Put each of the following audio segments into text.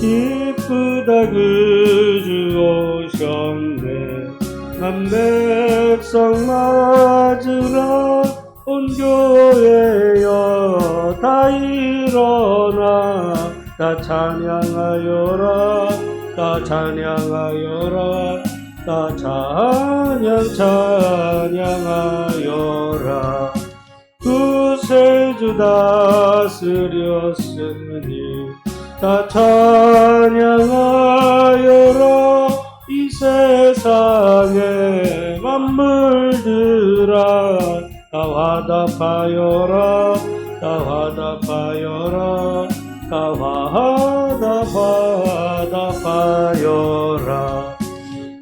기쁘다 그 주 오셨네. 난 백성 맞으러 온 교회여 다 일어나 다 찬양하여라 다 찬양하여라 다 찬양하여라. 구세주 다스렸으니 다 찬양하여라. 이 세상의 만물들아 다 화답하여라 다 화답하여라 다 화답하여라.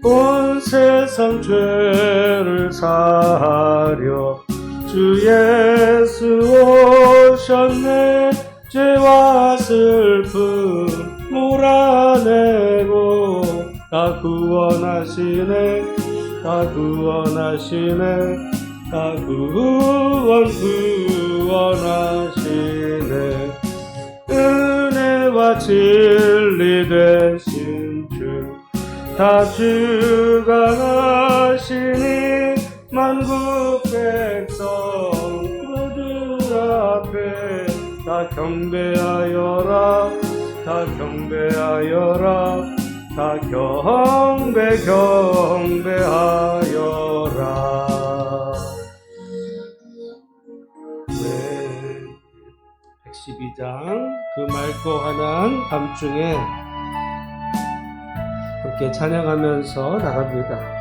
온 세상 죄를 사하려 주 예수 오셨네. 죄와 슬픔 몰아내고 다 구원하시네 다 구원하시네 다 구원하시네. 은혜와 진리 되신 주 다 주관하시니 만국 백성 그들 앞에 다 경배하여라 다 경배하여라 다 경배하여라. 네, 112장 그 맑고 환한 밤중에 함께 찬양하면서 나갑니다.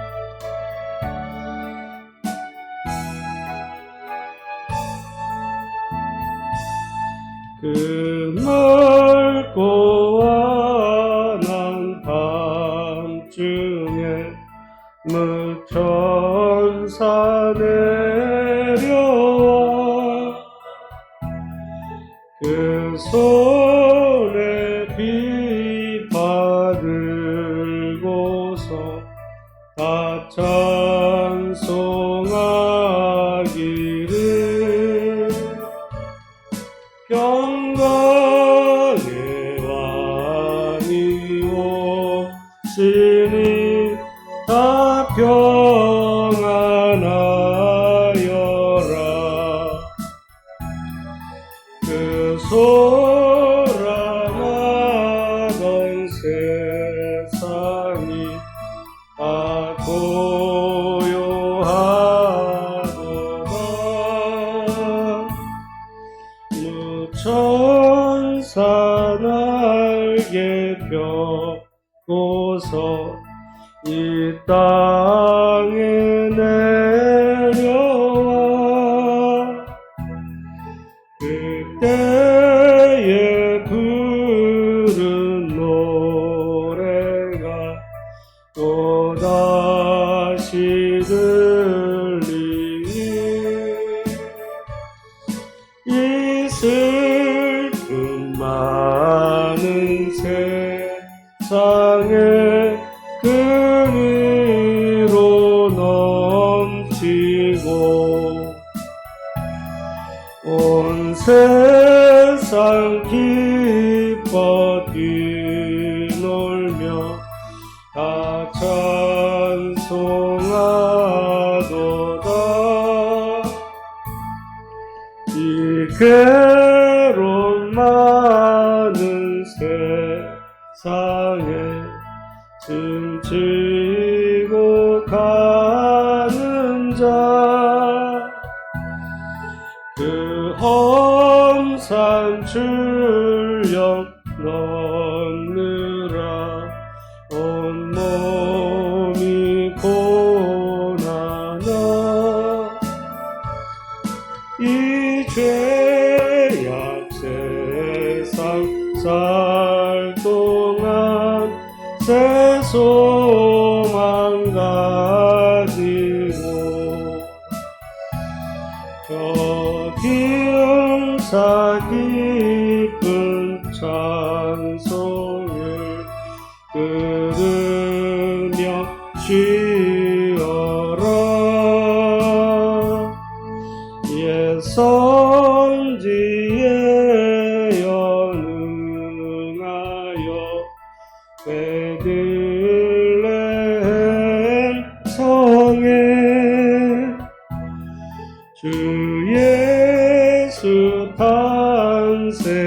그 맑고 환한 밤중에 무천사 내려와 그 손에 비파 들고서 다 찬송하기를 평강의 왕이 오시니 다 평안하여라. 그 소란하던 세상이 다 고요하도다. 무천사 날개 펴고서 이 땅에 내려와 그때에 부른 노래가 또다시 들리니 이 슬픔 많은 세상에 긍의로 넘치고 온 세상 기뻐 뛰놀며 다 찬송하도다. 이 괴로운 많은 세상에 춤추고 가는 자 그 험산 출력 넘느라 온몸이 고나나 이 죄악 세상 살 동안 새 소망 가지고 기용사 깊은 찬송을 들으며 쉬어라. 옛 선지에 연응하여 주 예수 탄생하시니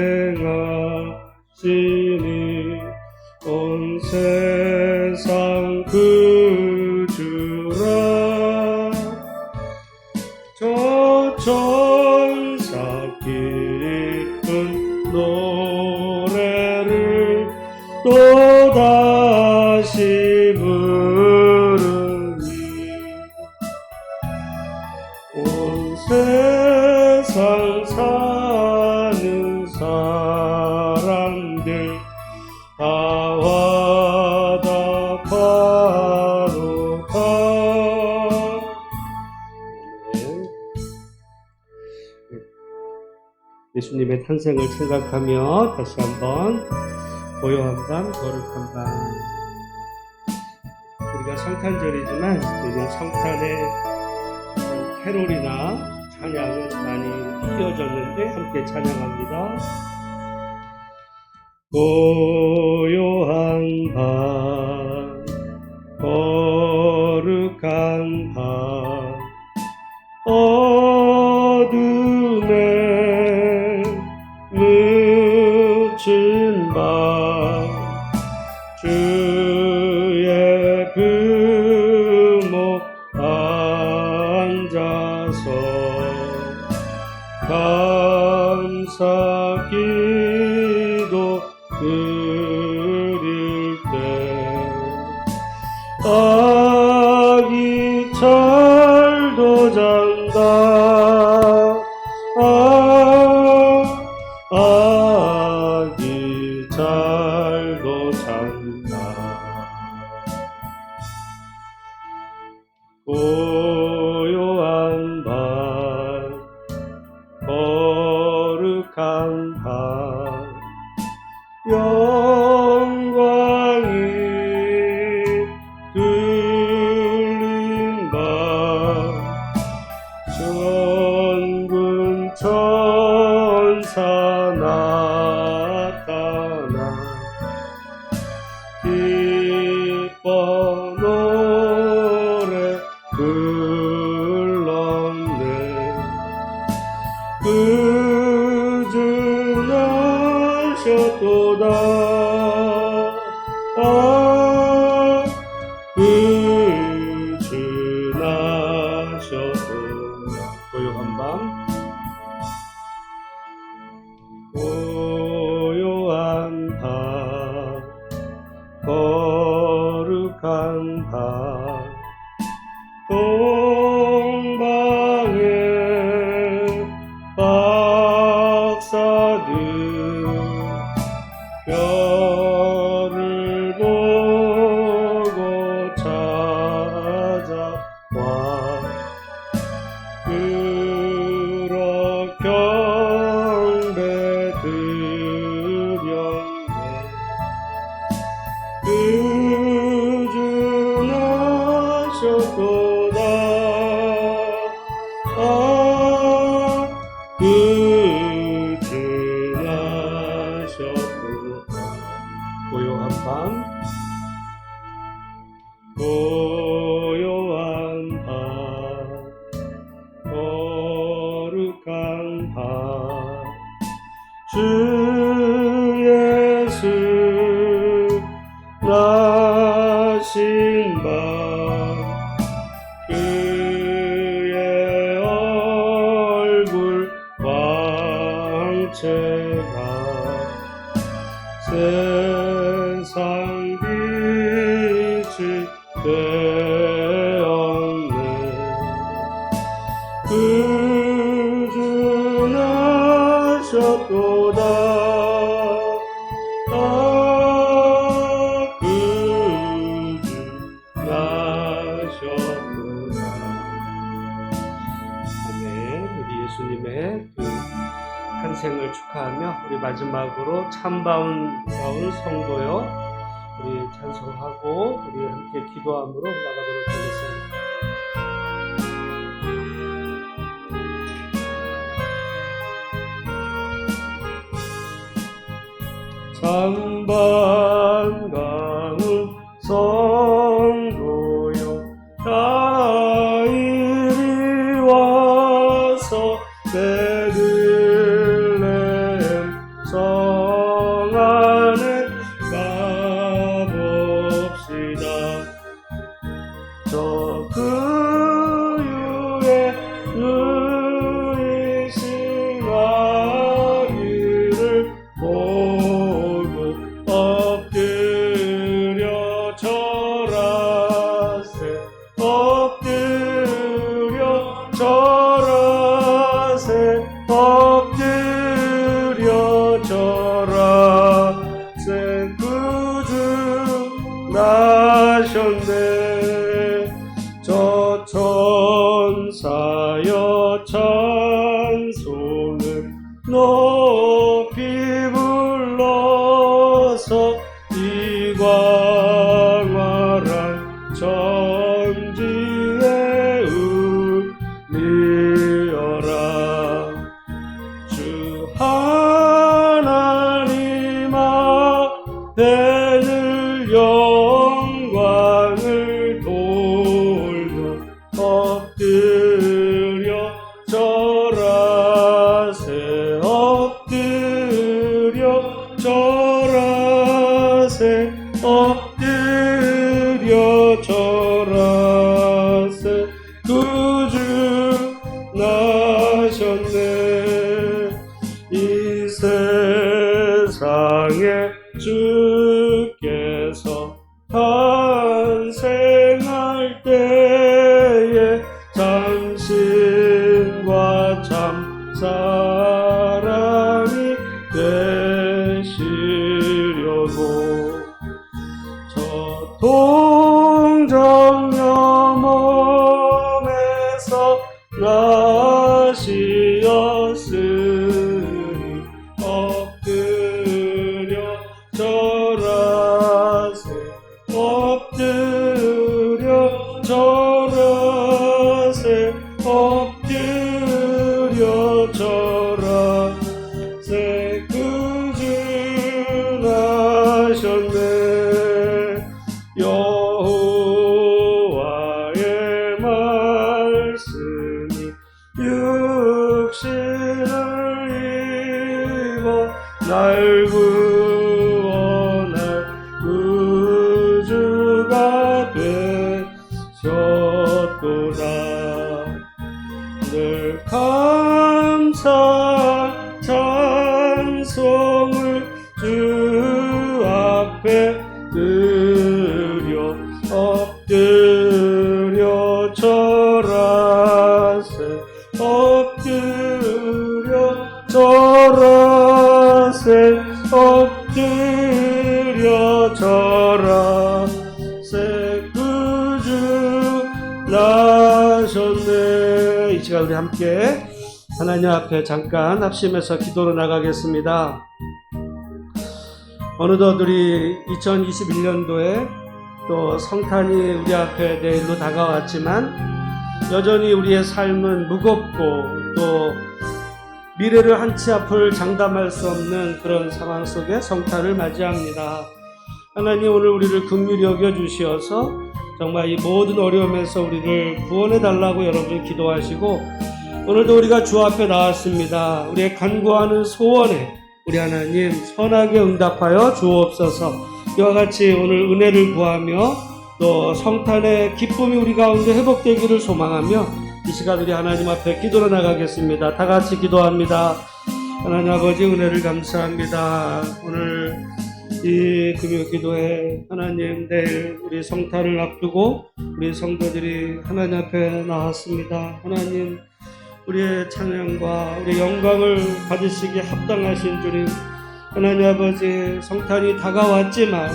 온 세상 구주라. 저 천사 기쁜 노래를 또다시 부르니 온 세상 사는 사람들 다와다 바로다. 예수님의 탄생을 생각하며 다시 한번 고요한 밤, 거룩한 밤. 우리가 성탄절이지만 요즘 성탄에 캐롤이나 찬양은 많이 휘어졌는데 함께 찬양합니다. 고요한 밤, 거룩한 밤, 어둠에 묻힌 밤, 주의 부모 앉아서 감사 기도 드릴 때 아기 잘도 잔다. 아기 잘도 잔다. 고요한 밤, 거룩한 밤, 영광이 들린 밤, 전군 천사 나타나 기뻐 노래 불렀네. 구주 나셨도다. 구주 나셨도다. 고요한 밤, 고요한 밤, 거룩한 밤, 동방의 박사들 별을 보고 찾아와 그러 경배 드렸네. 구주 나셨도다. 구주 나셨도다. 고요한 밤, 고요한 밤, 거룩한 밤, 주 예수 나신 밤, 그의 얼굴 광채가 세상 빛이 되었네. 구주 나셨도다. 구주 나셨도다. 아멘. 우리 예수님의 그 탄생을 축하하며 우리 마지막으로 참다운 성도요 우리 찬송하고 우리 함께 기도함으로 나가도록 하겠습니다. 참 반가운 성도여 다 이리 와 가서 베들레헴 성 안에 가봅시다. 저 그유에 누이신 아기를 보고 엎드려 절하세 엎드려 절하세 엎드려 절하세 구주 나셨네. 저 천사여 찬송을 높이 불러서 이 광활한 천지에 울리어라. 주 하나님 앞에는 영광을 돌려 엎드려 절하세 엎드려 절하세 엎드려 절하세 구주 나셨네. 이 세상에 주께서 탄생할 때에 참신과 참 사람이 되시려고 저 동정녀 몸에서 나시었으니 엎드려 절하세 엎드려 절하세 엎드려 절하세 구주 나셨네. 여호와의 말씀이 육신을 입어 날 구원할 구주가 되셨도다. 늘 감사 찬송을 주 앞에 드려 엎드려 절하세 엎드려 절하세 엎드려 절하세 구주 나셨네. 이 시간 우리 함께 하나님 앞에 잠깐 합심해서 기도로 나가겠습니다. 어느덧 우리 2021년도에 또 성탄이 우리 앞에 내일로 다가왔지만 여전히 우리의 삶은 무겁고 또 미래를 한치 앞을 장담할 수 없는 그런 상황 속에 성탄을 맞이합니다. 하나님 오늘 우리를 긍휼히 여겨주시어서 정말 이 모든 어려움에서 우리를 구원해 달라고 여러분 기도하시고 오늘도 우리가 주 앞에 나왔습니다. 우리의 간구하는 소원에 우리 하나님 선하게 응답하여 주옵소서. 이와 같이 오늘 은혜를 구하며 또 성탄의 기쁨이 우리 가운데 회복되기를 소망하며 이 시간 우리 하나님 앞에 기도로 나가겠습니다. 다 같이 기도합니다. 하나님 아버지 은혜를 감사합니다. 오늘 이 금요기도에 하나님 내일 우리 성탄을 앞두고 우리 성도들이 하나님 앞에 나왔습니다. 하나님 우리의 찬양과 우리의 영광을 받으시기에 합당하신 주님 하나님 아버지 성탄이 다가왔지만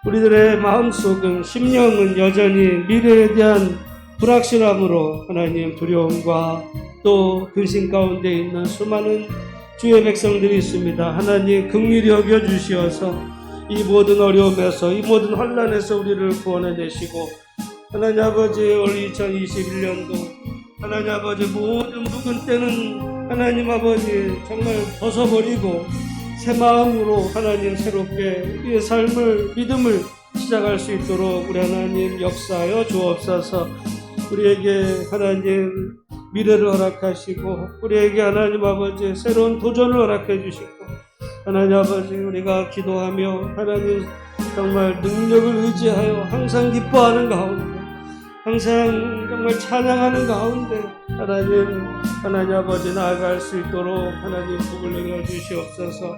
우리들의 마음속은 심령은 여전히 미래에 대한 불확실함으로 하나님 두려움과 또 근심 가운데 있는 수많은 주의 백성들이 있습니다. 하나님 긍휼히 여겨주시어서 이 모든 어려움에서 이 모든 환난에서 우리를 구원해내시고 하나님 아버지 올 2021년도 하나님 아버지 모든 묵은 때는 하나님 아버지 정말 벗어버리고 새 마음으로 하나님 새롭게 이 삶을 믿음을 시작할 수 있도록 우리 하나님 역사하여 주옵소서. 우리에게 하나님 미래를 허락하시고 우리에게 하나님 아버지 새로운 도전을 허락해 주시고 하나님 아버지 우리가 기도하며 하나님 정말 능력을 의지하여 항상 기뻐하는 가운데 항상 정말 찬양하는 가운데 하나님 아버지 나아갈 수 있도록 하나님 복을 내려 주시옵소서.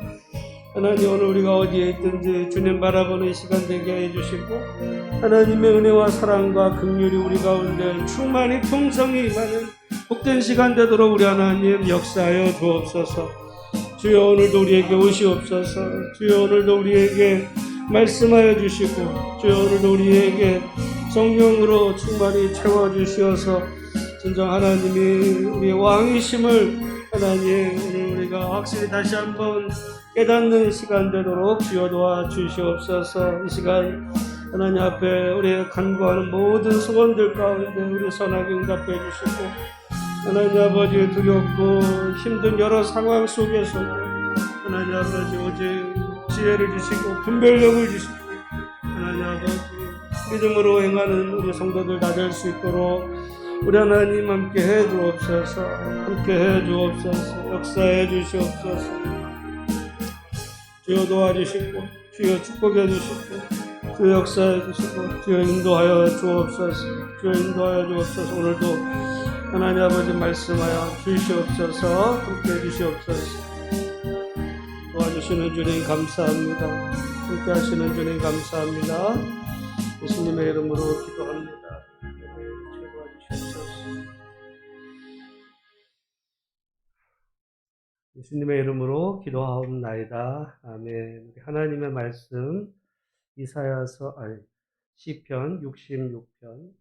하나님 오늘 우리가 어디에 있든지 주님 바라보는 시간 되게 해주시고 하나님의 은혜와 사랑과 긍휼이 우리 가운데 충만히 풍성히 임하는 복된 시간 되도록 우리 하나님 역사하여 주옵소서. 주여 오늘도 우리에게 오시옵소서. 주여 오늘도 우리에게 말씀하여 주시고 주여 오늘도 우리에게 성령으로 충만히 채워주시어서 진정 하나님이 우리의 왕이심을 하나님 오늘 우리가 확실히 다시 한번 깨닫는 시간 되도록 주여 도와주시옵소서. 이 시간 하나님 앞에 우리가 간구하는 모든 소원들 가운데 우리 선하게 응답해 주시고 하나님 아버지 두렵고 힘든 여러 상황 속에서 하나님 아버지 오직 지혜를 주시고 분별력을 주시고 하나님 아버지 믿음으로 행하는 우리 성도들 다 될 수 있도록 우리 하나님 함께 해 주옵소서. 함께 해 주옵소서. 역사해 주시옵소서. 주여 도와주시고 주여 축복해 주시고 주여 역사해 주시고 주여 인도하여 주옵소서. 주여 인도하여 주옵소서. 오늘도 하나님 아버지 말씀하여 주시옵소서. 함께 해 주시옵소서. 도와주시는 주님 감사합니다. 함께 하시는 주님 감사합니다. 예수님의 이름으로 기도합니다. 도와주시옵소서. 예수님의 이름으로 기도하옵나이다. 아멘. 하나님의 말씀 이사야서 시편 66편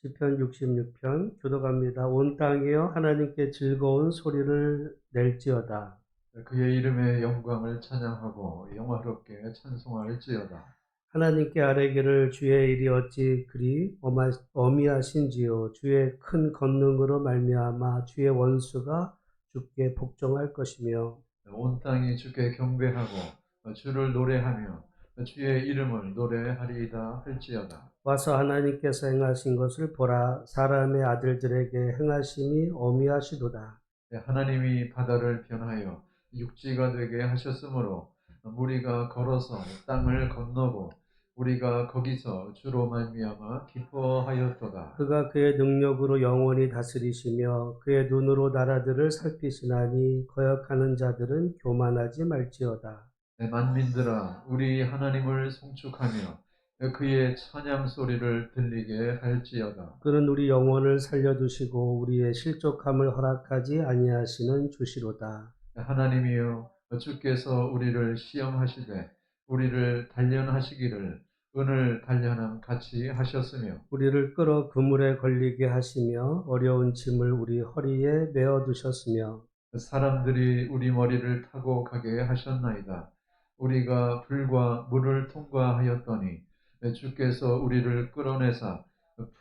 66편 교독합니다. 온 땅이여 하나님께 즐거운 소리를 낼지어다. 그의 이름의 영광을 찬양하고 영화롭게 찬송할지어다. 하나님께 아뢰기를 주의 일이 어찌 그리 어미하신지요. 주의 큰 권능으로 말미암아 주의 원수가 주께 복종할 것이며 온 땅이 주께 경배하고 주를 노래하며 주의 이름을 노래하리이다 할지어다. 와서 하나님께서 행하신 것을 보라. 사람의 아들들에게 행하심이 어미하시도다. 하나님이 바다를 변하여 육지가 되게 하셨으므로 우리가 걸어서 땅을 건너고 우리가 거기서 주로 말미암아 기뻐하였도다. 그가 그의 능력으로 영원히 다스리시며 그의 눈으로 나라들을 살피시나니 거역하는 자들은 교만하지 말지어다. 만민들아 우리 하나님을 송축하며 그의 찬양 소리를 들리게 할지어다. 그는 우리 영혼을 살려두시고 우리의 실족함을 허락하지 아니하시는 주시로다. 하나님이여 주께서 우리를 시험하시되 우리를 단련하시기를 은을 단련함 같이 하셨으며 우리를 끌어 그물에 걸리게 하시며 어려운 짐을 우리 허리에 메어두셨으며 사람들이 우리 머리를 타고 가게 하셨나이다. 우리가 불과 물을 통과하였더니 주께서 우리를 끌어내사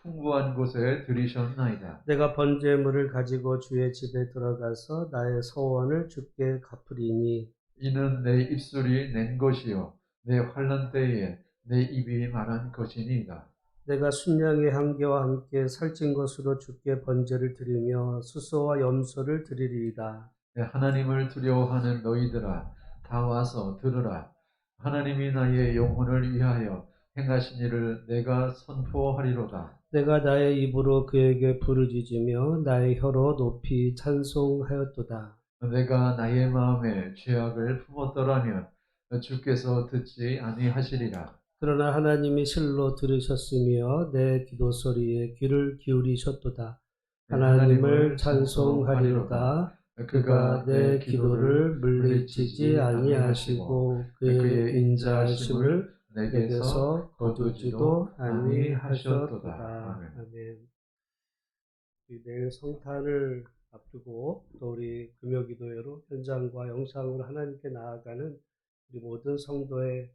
풍부한 곳에 들이셨나이다. 내가 번제물을 가지고 주의 집에 들어가서 나의 서원을 주께 갚으리니 이는 내 입술이 낸 것이요 내 환난 때에 내 입이 말한 것이니이다. 내가 순양의 향기와 함께 살찐 것으로 주께 번제를 드리며 수소와 염소를 드리리이다. 하나님을 두려워하는 너희들아 다 와서 들으라. 하나님이 나의 영혼을 위하여 행하신 일을 내가 선포하리로다. 내가 나의 입으로 그에게 부르짖으며 나의 혀로 높이 찬송하였도다. 내가 나의 마음에 죄악을 품었더라면 주께서 듣지 아니하시리라. 그러나 하나님이 실로 들으셨으며 내 기도 소리에 귀를 기울이셨도다. 하나님을 찬송하리로다. 그가 내 기도를 물리치지 아니하시고 그의 인자하심을 내게서 거두지도 아니하셨도다. 아멘. 내일 성탄을 앞두고 또 우리 금요기도회로 현장과 영상으로 하나님께 나아가는 우리 모든 성도의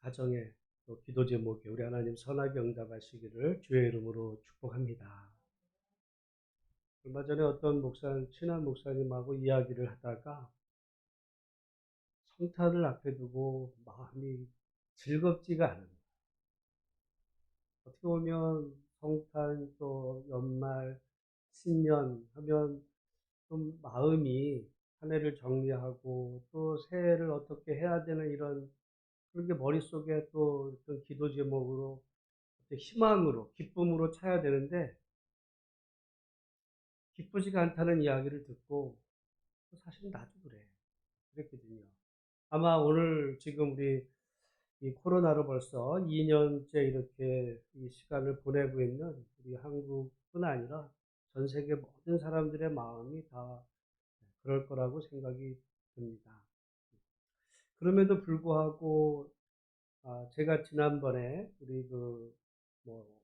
가정에 또 기도 제목에 우리 하나님 선하게 응답하시기를 주의 이름으로 축복합니다. 얼마 전에 어떤 친한 목사님하고 이야기를 하다가 성탄을 앞에 두고 마음이 즐겁지가 않은 거예요. 어떻게 보면 성탄 또 연말 신년 하면 좀 마음이 한 해를 정리하고 또 새해를 어떻게 해야 되는 이런 그런 게 머릿속에 또 어떤 기도 제목으로 어떤 희망으로 기쁨으로 차야 되는데 기쁘지가 않다는 이야기를 듣고 사실 나도 그랬거든요. 아마 오늘 지금 우리 이 코로나로 벌써 2년째 이렇게 이 시간을 보내고 있는 우리 한국뿐 아니라 전 세계 모든 사람들의 마음이 다 그럴 거라고 생각이 듭니다. 그럼에도 불구하고 제가 지난번에 우리 뭐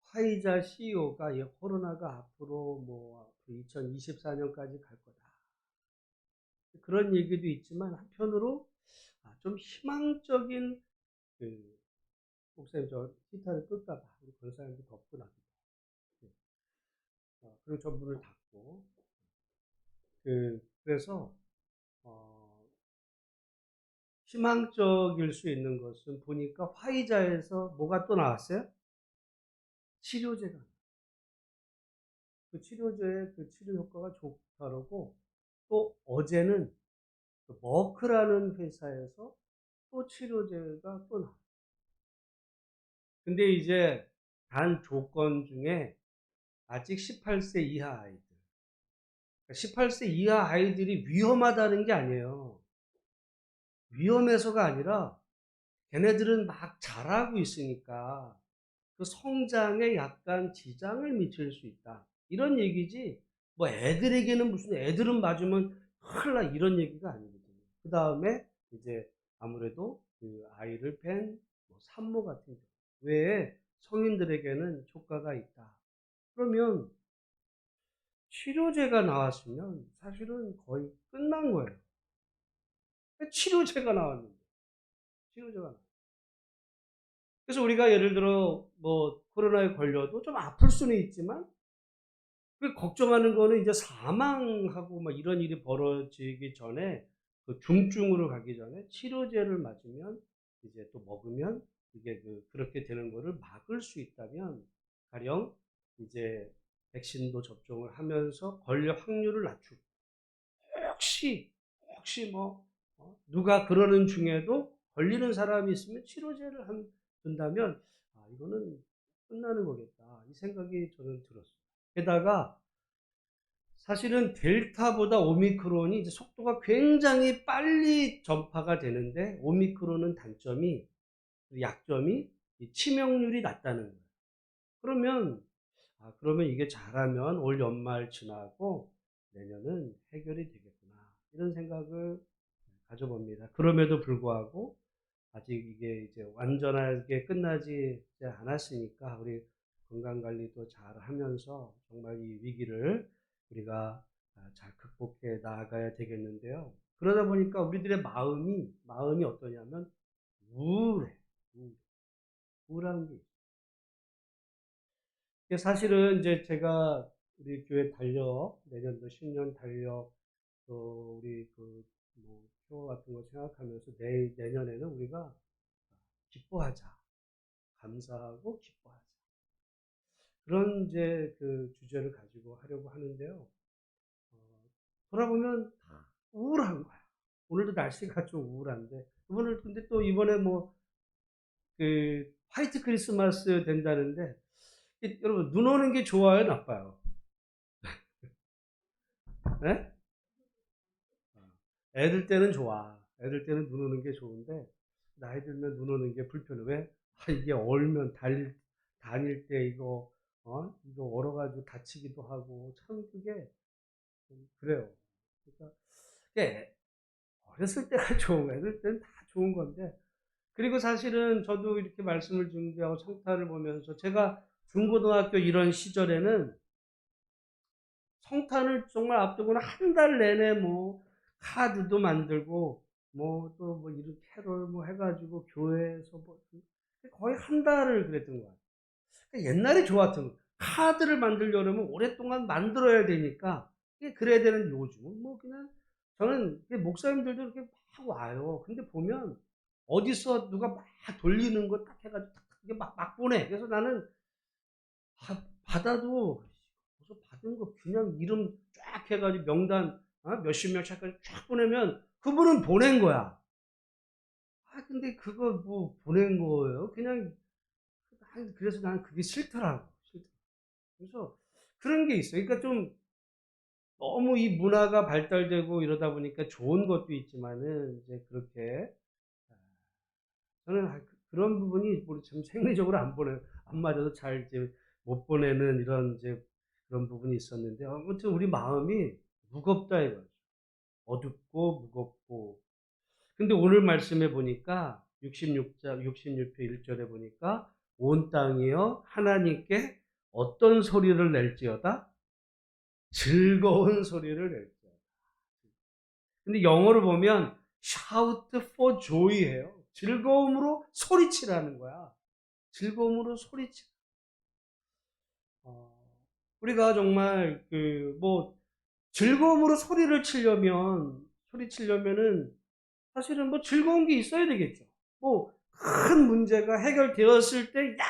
화이자 CEO가 이 코로나가 앞으로 2024년까지 갈 거다. 그런 얘기도 있지만 한편으로 좀 희망적인 목사님 저 히터를 끌까 봐 우리 권사님도 덥고 나도 그리고 저 문을 닫고 그래서 희망적일 수 있는 것은 보니까 화이자에서 뭐가 또 나왔어요? 치료제가. 그 치료제의 그 치료 효과가 좋다고 또 어제는 그 머크라는 회사에서 또 치료제가 또 나왔어요. 근데 이제 단 조건 중에 아직 18세 이하 아이들. 18세 이하 아이들이 위험하다는 게 아니에요. 위험해서가 아니라 걔네들은 막 자라고 있으니까 그 성장에 약간 지장을 미칠 수 있다. 이런 얘기지, 뭐 애들에게는 무슨 애들은 맞으면 큰일 나 이런 얘기가 아니거든요. 그 다음에 이제 아무래도 그 아이를 뺀 산모 같은 경우 외에 성인들에게는 효과가 있다. 그러면 치료제가 나왔으면 사실은 거의 끝난 거예요. 치료제가 나왔는데, 치료제가 나왔는데. 그래서 우리가 예를 들어 뭐 코로나에 걸려도 좀 아플 수는 있지만 그 걱정하는 거는 이제 사망하고 막 이런 일이 벌어지기 전에 그 중증으로 가기 전에 치료제를 맞으면 이제 또 먹으면 이게 그렇게 되는 거를 막을 수 있다면 가령 이제 백신도 접종을 하면서 걸릴 확률을 낮추고 혹시 뭐 누가 그러는 중에도 걸리는 사람이 있으면 치료제를 든다면 이거는 끝나는 거겠다 이 생각이 저는 들었어요. 게다가 사실은 델타보다 오미크론이 이제 속도가 굉장히 빨리 전파가 되는데 오미크론은 단점이 약점이 치명률이 낮다는 거예요. 그러면 이게 잘하면 올 연말 지나고 내년은 해결이 되겠구나 이런 생각을 가져봅니다. 그럼에도 불구하고 아직 이게 이제 완전하게 끝나지 않았으니까 우리 건강 관리도 잘 하면서 정말 이 위기를 우리가 잘 극복해 나아가야 되겠는데요. 그러다 보니까 우리들의 마음이 어떠냐면 우울해. 우울한 게 있어요. 사실은 이제 제가 우리 교회 달력 내년도 10년 달력 또 우리 표 같은 거 생각하면서 내년에는 우리가 기뻐하자. 감사하고 기뻐하자. 그런 이제 그 주제를 가지고 하려고 하는데요. 돌아보면 우울한 거야. 오늘도 날씨가 좀 우울한데, 근데 또 이번에 화이트 크리스마스 된다는데, 여러분, 눈 오는 게 좋아요, 나빠요? 네? 애들 때는 좋아. 애들 때는 눈 오는 게 좋은데, 나이 들면 눈 오는 게 불편해. 왜? 이게 얼면 다닐 때 이거 얼어가지고 다치기도 하고, 참 그게 좀 그래요. 그러니까, 그게 어렸을 때가 좋은 거예요. 애들 때는 다 좋은 건데, 그리고 사실은 저도 이렇게 말씀을 준비하고 성탄을 보면서 제가 중고등학교 이런 시절에는 성탄을 정말 앞두고는 한 달 내내 카드도 만들고 또 이런 캐롤 해가지고 교회에서 거의 한 달을 그랬던 것 같아요. 그러니까 옛날에 좋았던 거. 카드를 만들려면 오랫동안 만들어야 되니까 그래야 되는 요즘은 그냥 저는 목사님들도 이렇게 막 와요. 근데 보면 어디서 누가 막 돌리는 거 딱 해가지고 이게 막 보내. 그래서 나는 받아도 그래서 받은 거 그냥 이름 쫙 해가지고 명단 몇십 명 차까지 쫙 보내면 그분은 보낸 거야. 근데 그거 뭐 보낸 거예요? 그냥 그래서 나는 그게 싫더라고. 그래서 그런 게 있어요. 그러니까 좀 너무 이 문화가 발달되고 이러다 보니까 좋은 것도 있지만은 이제 그렇게 저는 그런 부분이 우리 참 생리적으로 안 맞아서 잘 이제 못 보내는 이런 이제 그런 부분이 있었는데 아무튼 우리 마음이 무겁다 이거죠. 어둡고 무겁고. 근데 오늘 말씀해 보니까 66편 1절에 보니까 온 땅이여 하나님께 어떤 소리를 낼지어다? 즐거운 소리를 낼지어다. 근데 영어로 보면 shout for joy예요. 즐거움으로 소리치라는 거야. 즐거움으로 소리치. 우리가 정말 뭐 즐거움으로 소리치려면은 사실은 뭐 즐거운 게 있어야 되겠죠. 뭐 큰 문제가 해결되었을 때, 야,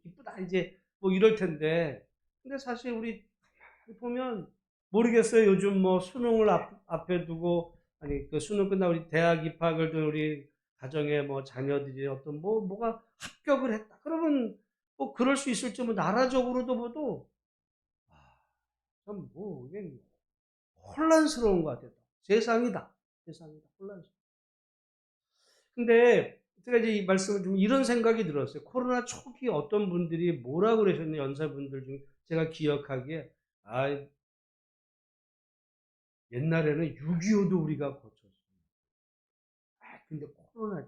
기쁘다 이제 뭐 이럴 텐데. 근데 사실 우리 보면 모르겠어요. 요즘 뭐 수능을 앞에 두고 아니 그 수능 끝나고 우리 대학 입학을 둔 우리 가정의 뭐 자녀들이 어떤 뭐가 합격을 했다. 그러면 뭐 그럴 수 있을지 뭐 나라적으로도 보도 참 뭐 이게 혼란스러운 것 같아요. 세상이다. 혼란스러워. 근데 제가 이제 이 말씀을 좀 이런 생각이 들었어요. 코로나 초기 어떤 분들이 뭐라고 그러셨는지 연사분들 중에 제가 기억하기에 옛날에는 6.25도 우리가 거쳤어요. 근데 코로나지.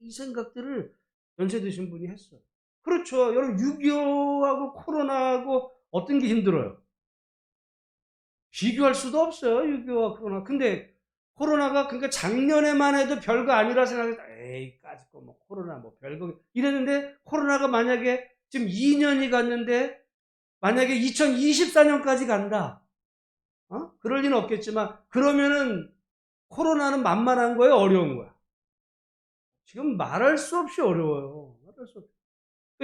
이 생각들을 연세 드신 분이 했어요. 그렇죠. 여러분 6.25하고 코로나하고 어떤 게 힘들어요? 비교할 수도 없어요. 6.25와 코로나. 근데 코로나가 그러니까 작년에만 해도 별거 아니라 생각해서 에이 까짓거 뭐 코로나 뭐 별거 이랬는데 코로나가 만약에 지금 2년이 갔는데 만약에 2024년까지 간다. 그럴 리는 없겠지만 그러면은 코로나는 만만한 거예요, 어려운 거야? 지금 말할 수 없이 어려워요. 말할 수 없이.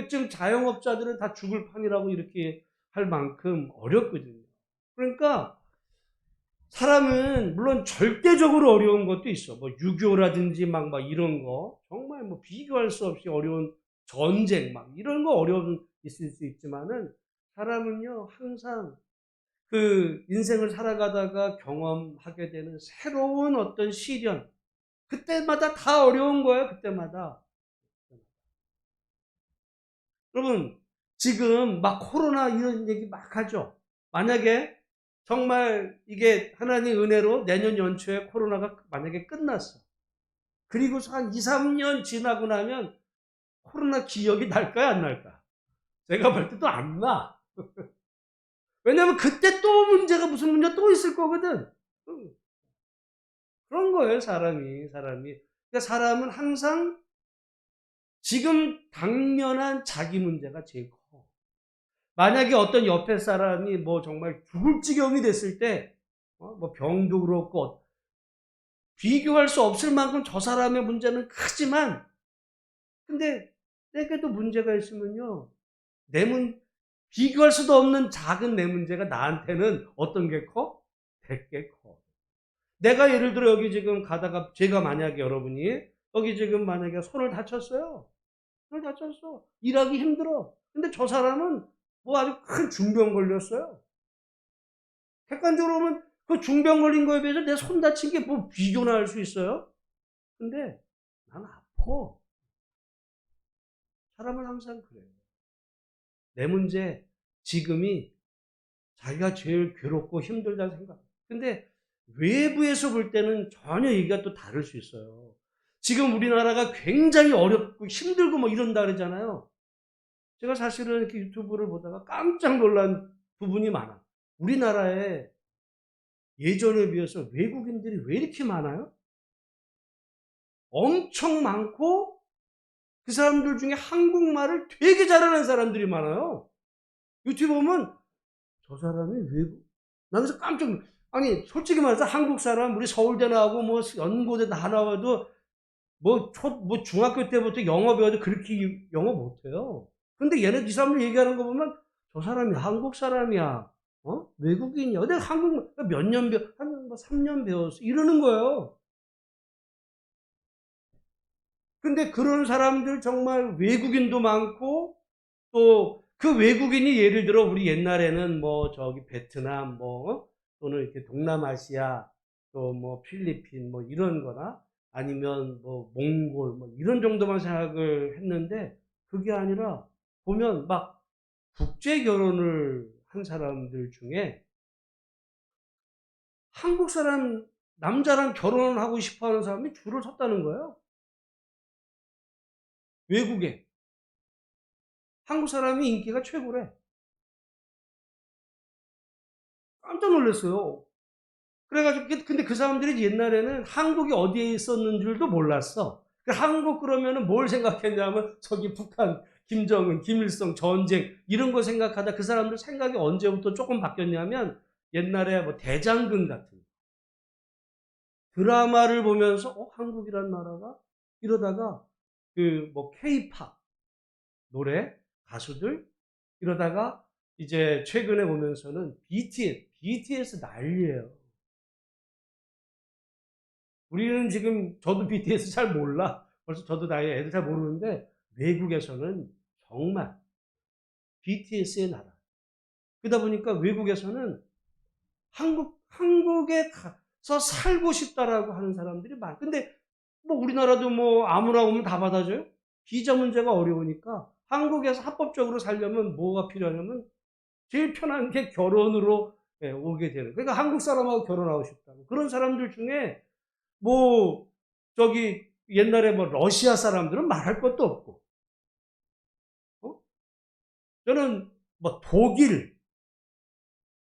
지금 자영업자들은 다 죽을 판이라고 이렇게 할 만큼 어렵거든요. 그러니까 사람은 물론 절대적으로 어려운 것도 있어. 뭐 6.25라든지 막 이런 거 정말 뭐 비교할 수 없이 어려운 전쟁 막 이런 거 어려움 있을 수 있지만은 사람은요 항상 그 인생을 살아가다가 경험하게 되는 새로운 어떤 시련 그때마다 다 어려운 거예요. 그때마다. 여러분 지금 막 코로나 이런 얘기 막 하죠. 만약에 정말 이게 하나님 은혜로 내년 연초에 코로나가 만약에 끝났어. 그리고서 한 2, 3년 지나고 나면 코로나 기억이 날까요? 안 날까? 제가 볼 때도 안 나. 왜냐면 그때 또 문제가 무슨 문제가 또 있을 거거든. 그런 거예요, 사람이. 그러니까 사람은 항상 지금 당면한 자기 문제가 제일 커. 만약에 어떤 옆에 사람이 뭐 정말 죽을 지경이 됐을 때, 뭐 병도 그렇고, 비교할 수 없을 만큼 저 사람의 문제는 크지만, 근데 내게도 문제가 있으면요, 비교할 수도 없는 작은 내 문제가 나한테는 어떤 게 커? 100개 커. 내가 예를 들어 여기 지금 가다가 제가 만약에 여러분이 여기 지금 만약에 손을 다쳤어요. 손을 다쳤어. 일하기 힘들어. 근데 저 사람은 뭐 아주 큰 중병 걸렸어요. 객관적으로 보면 그 중병 걸린 거에 비해서 내 손 다친 게 뭐 비교나 할 수 있어요? 근데 난 아파. 사람은 항상 그래요. 내 문제, 지금이 자기가 제일 괴롭고 힘들다는 생각. 근데 외부에서 볼 때는 전혀 얘기가 또 다를 수 있어요. 지금 우리나라가 굉장히 어렵고 힘들고 뭐 이런다 그러잖아요. 제가 사실은 이렇게 유튜브를 보다가 깜짝 놀란 부분이 많아. 우리나라에 예전에 비해서 외국인들이 왜 이렇게 많아요? 엄청 많고 그 사람들 중에 한국말을 되게 잘하는 사람들이 많아요. 유튜브 보면 저 사람이 외국, 나 그래서 깜짝 놀랐어. 아니, 솔직히 말해서 한국 사람, 우리 서울대 나오고, 뭐, 연고대 다 나와도, 뭐, 중학교 때부터 영어 배워도 그렇게 영어 못해요. 근데 얘네, 이 사람들 얘기하는 거 보면, 저 사람이 한국 사람이야. 외국인이야. 내가 한국 몇 년 한 3년 배웠어. 이러는 거예요. 근데 그런 사람들 정말 외국인도 많고, 또 그 외국인이 예를 들어 우리 옛날에는 뭐 저기 베트남 뭐 또는 이렇게 동남아시아 또 뭐 필리핀 뭐 이런 거나 아니면 뭐 몽골 뭐 이런 정도만 생각을 했는데 그게 아니라 보면 막 국제 결혼을 한 사람들 중에 한국 사람 남자랑 결혼을 하고 싶어 하는 사람이 줄을 섰다는 거예요. 외국에. 한국 사람이 인기가 최고래. 깜짝 놀랐어요. 그래가지고, 근데 그 사람들이 옛날에는 한국이 어디에 있었는 줄도 몰랐어. 한국 그러면은 뭘 생각했냐면, 저기 북한, 김정은, 김일성, 전쟁, 이런 거 생각하다 그 사람들 생각이 언제부터 조금 바뀌었냐면, 옛날에 뭐 대장금 같은 드라마를 보면서, 한국이란 나라가? 이러다가, 그 뭐 케이팝, 노래, 가수들, 이러다가 이제 최근에 보면서는 BTS 난리예요. 우리는 지금 저도 BTS 잘 몰라. 벌써 저도 나이 애들 잘 모르는데 외국에서는 정말 BTS의 나라. 그러다 보니까 외국에서는 한국에 가서 살고 싶다라고 하는 사람들이 많아. 근데 뭐 우리나라도 뭐 아무나 오면 다 받아줘요? 비자 문제가 어려우니까 한국에서 합법적으로 살려면 뭐가 필요하냐면 제일 편한 게 결혼으로 오게 되는. 그러니까 한국 사람하고 결혼하고 싶다고. 그런 사람들 중에 뭐 저기 옛날에 뭐 러시아 사람들은 말할 것도 없고, 어? 저는 뭐 독일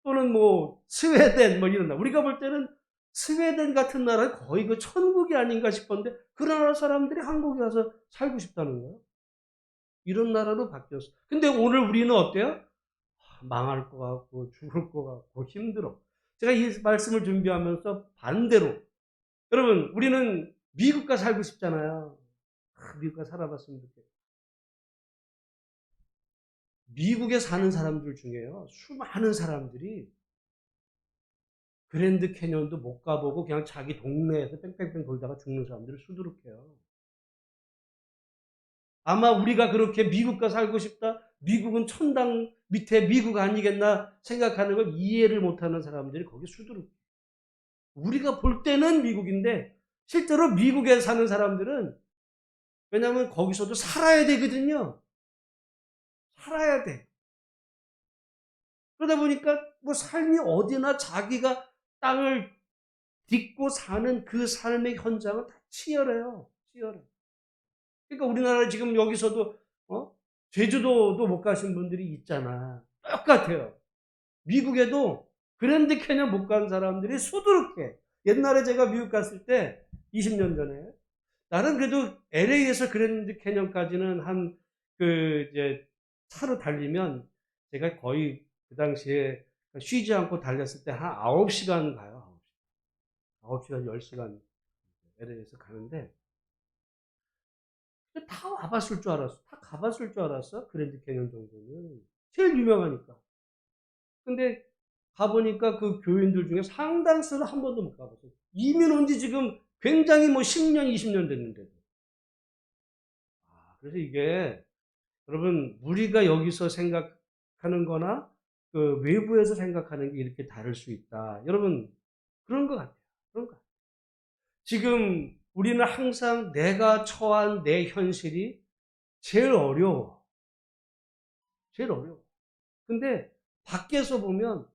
또는 뭐 스웨덴 뭐 이런 나라, 우리가 볼 때는 스웨덴 같은 나라 거의 그 천국이 아닌가 싶었는데 그 나라 사람들이 한국에 와서 살고 싶다는 거예요. 이런 나라로 바뀌었어. 근데 오늘 우리는 어때요? 망할 것 같고 죽을 것 같고 힘들어. 제가 이 말씀을 준비하면서 반대로, 여러분 우리는 미국 가 살고 싶잖아요. 미국 가 살아봤으면 좋겠어요. 미국에 사는 사람들 중에요, 수많은 사람들이 그랜드 캐년도 못 가보고 그냥 자기 동네에서 뺑뺑뺑 돌다가 죽는 사람들이 수두룩해요. 아마 우리가 그렇게 미국 가 살고 싶다, 미국은 천당 밑에 미국 아니겠나 생각하는 걸 이해를 못하는 사람들이 거기 수두룩해. 우리가 볼 때는 미국인데 실제로 미국에 사는 사람들은, 왜냐하면 거기서도 살아야 되거든요. 살아야 돼. 그러다 보니까 뭐 삶이 어디나 자기가 땅을 딛고 사는 그 삶의 현장은 다 치열해요. 치열해. 그러니까 우리나라 지금 여기서도 제주도도 못 가신 분들이 있잖아. 똑같아요. 미국에도 그랜드 캐년 못 간 사람들이 수두룩해. 옛날에 제가 미국 갔을 때 20년 전에 나는 그래도 LA에서 그랜드 캐년까지는 한 그 이제 차로 달리면 제가 거의 그 당시에 쉬지 않고 달렸을 때 한 9시간 가요. 9시간, 10시간 LA에서 가는데 다 와봤을 줄 알았어. 다 가봤을 줄 알았어. 그랜드 캐년 정도는. 제일 유명하니까. 근데 가보니까 그 교인들 중에 상당수는 한 번도 못 가봤어요. 이민 온 지 지금 굉장히 뭐 10년, 20년 됐는데도. 그래서 이게 여러분 우리가 여기서 생각하는 거나 그 외부에서 생각하는 게 이렇게 다를 수 있다. 여러분 그런 것 같아요. 그런 것 같아요. 지금 우리는 항상 내가 처한 내 현실이 제일 어려워. 제일 어려워. 근데 밖에서 보면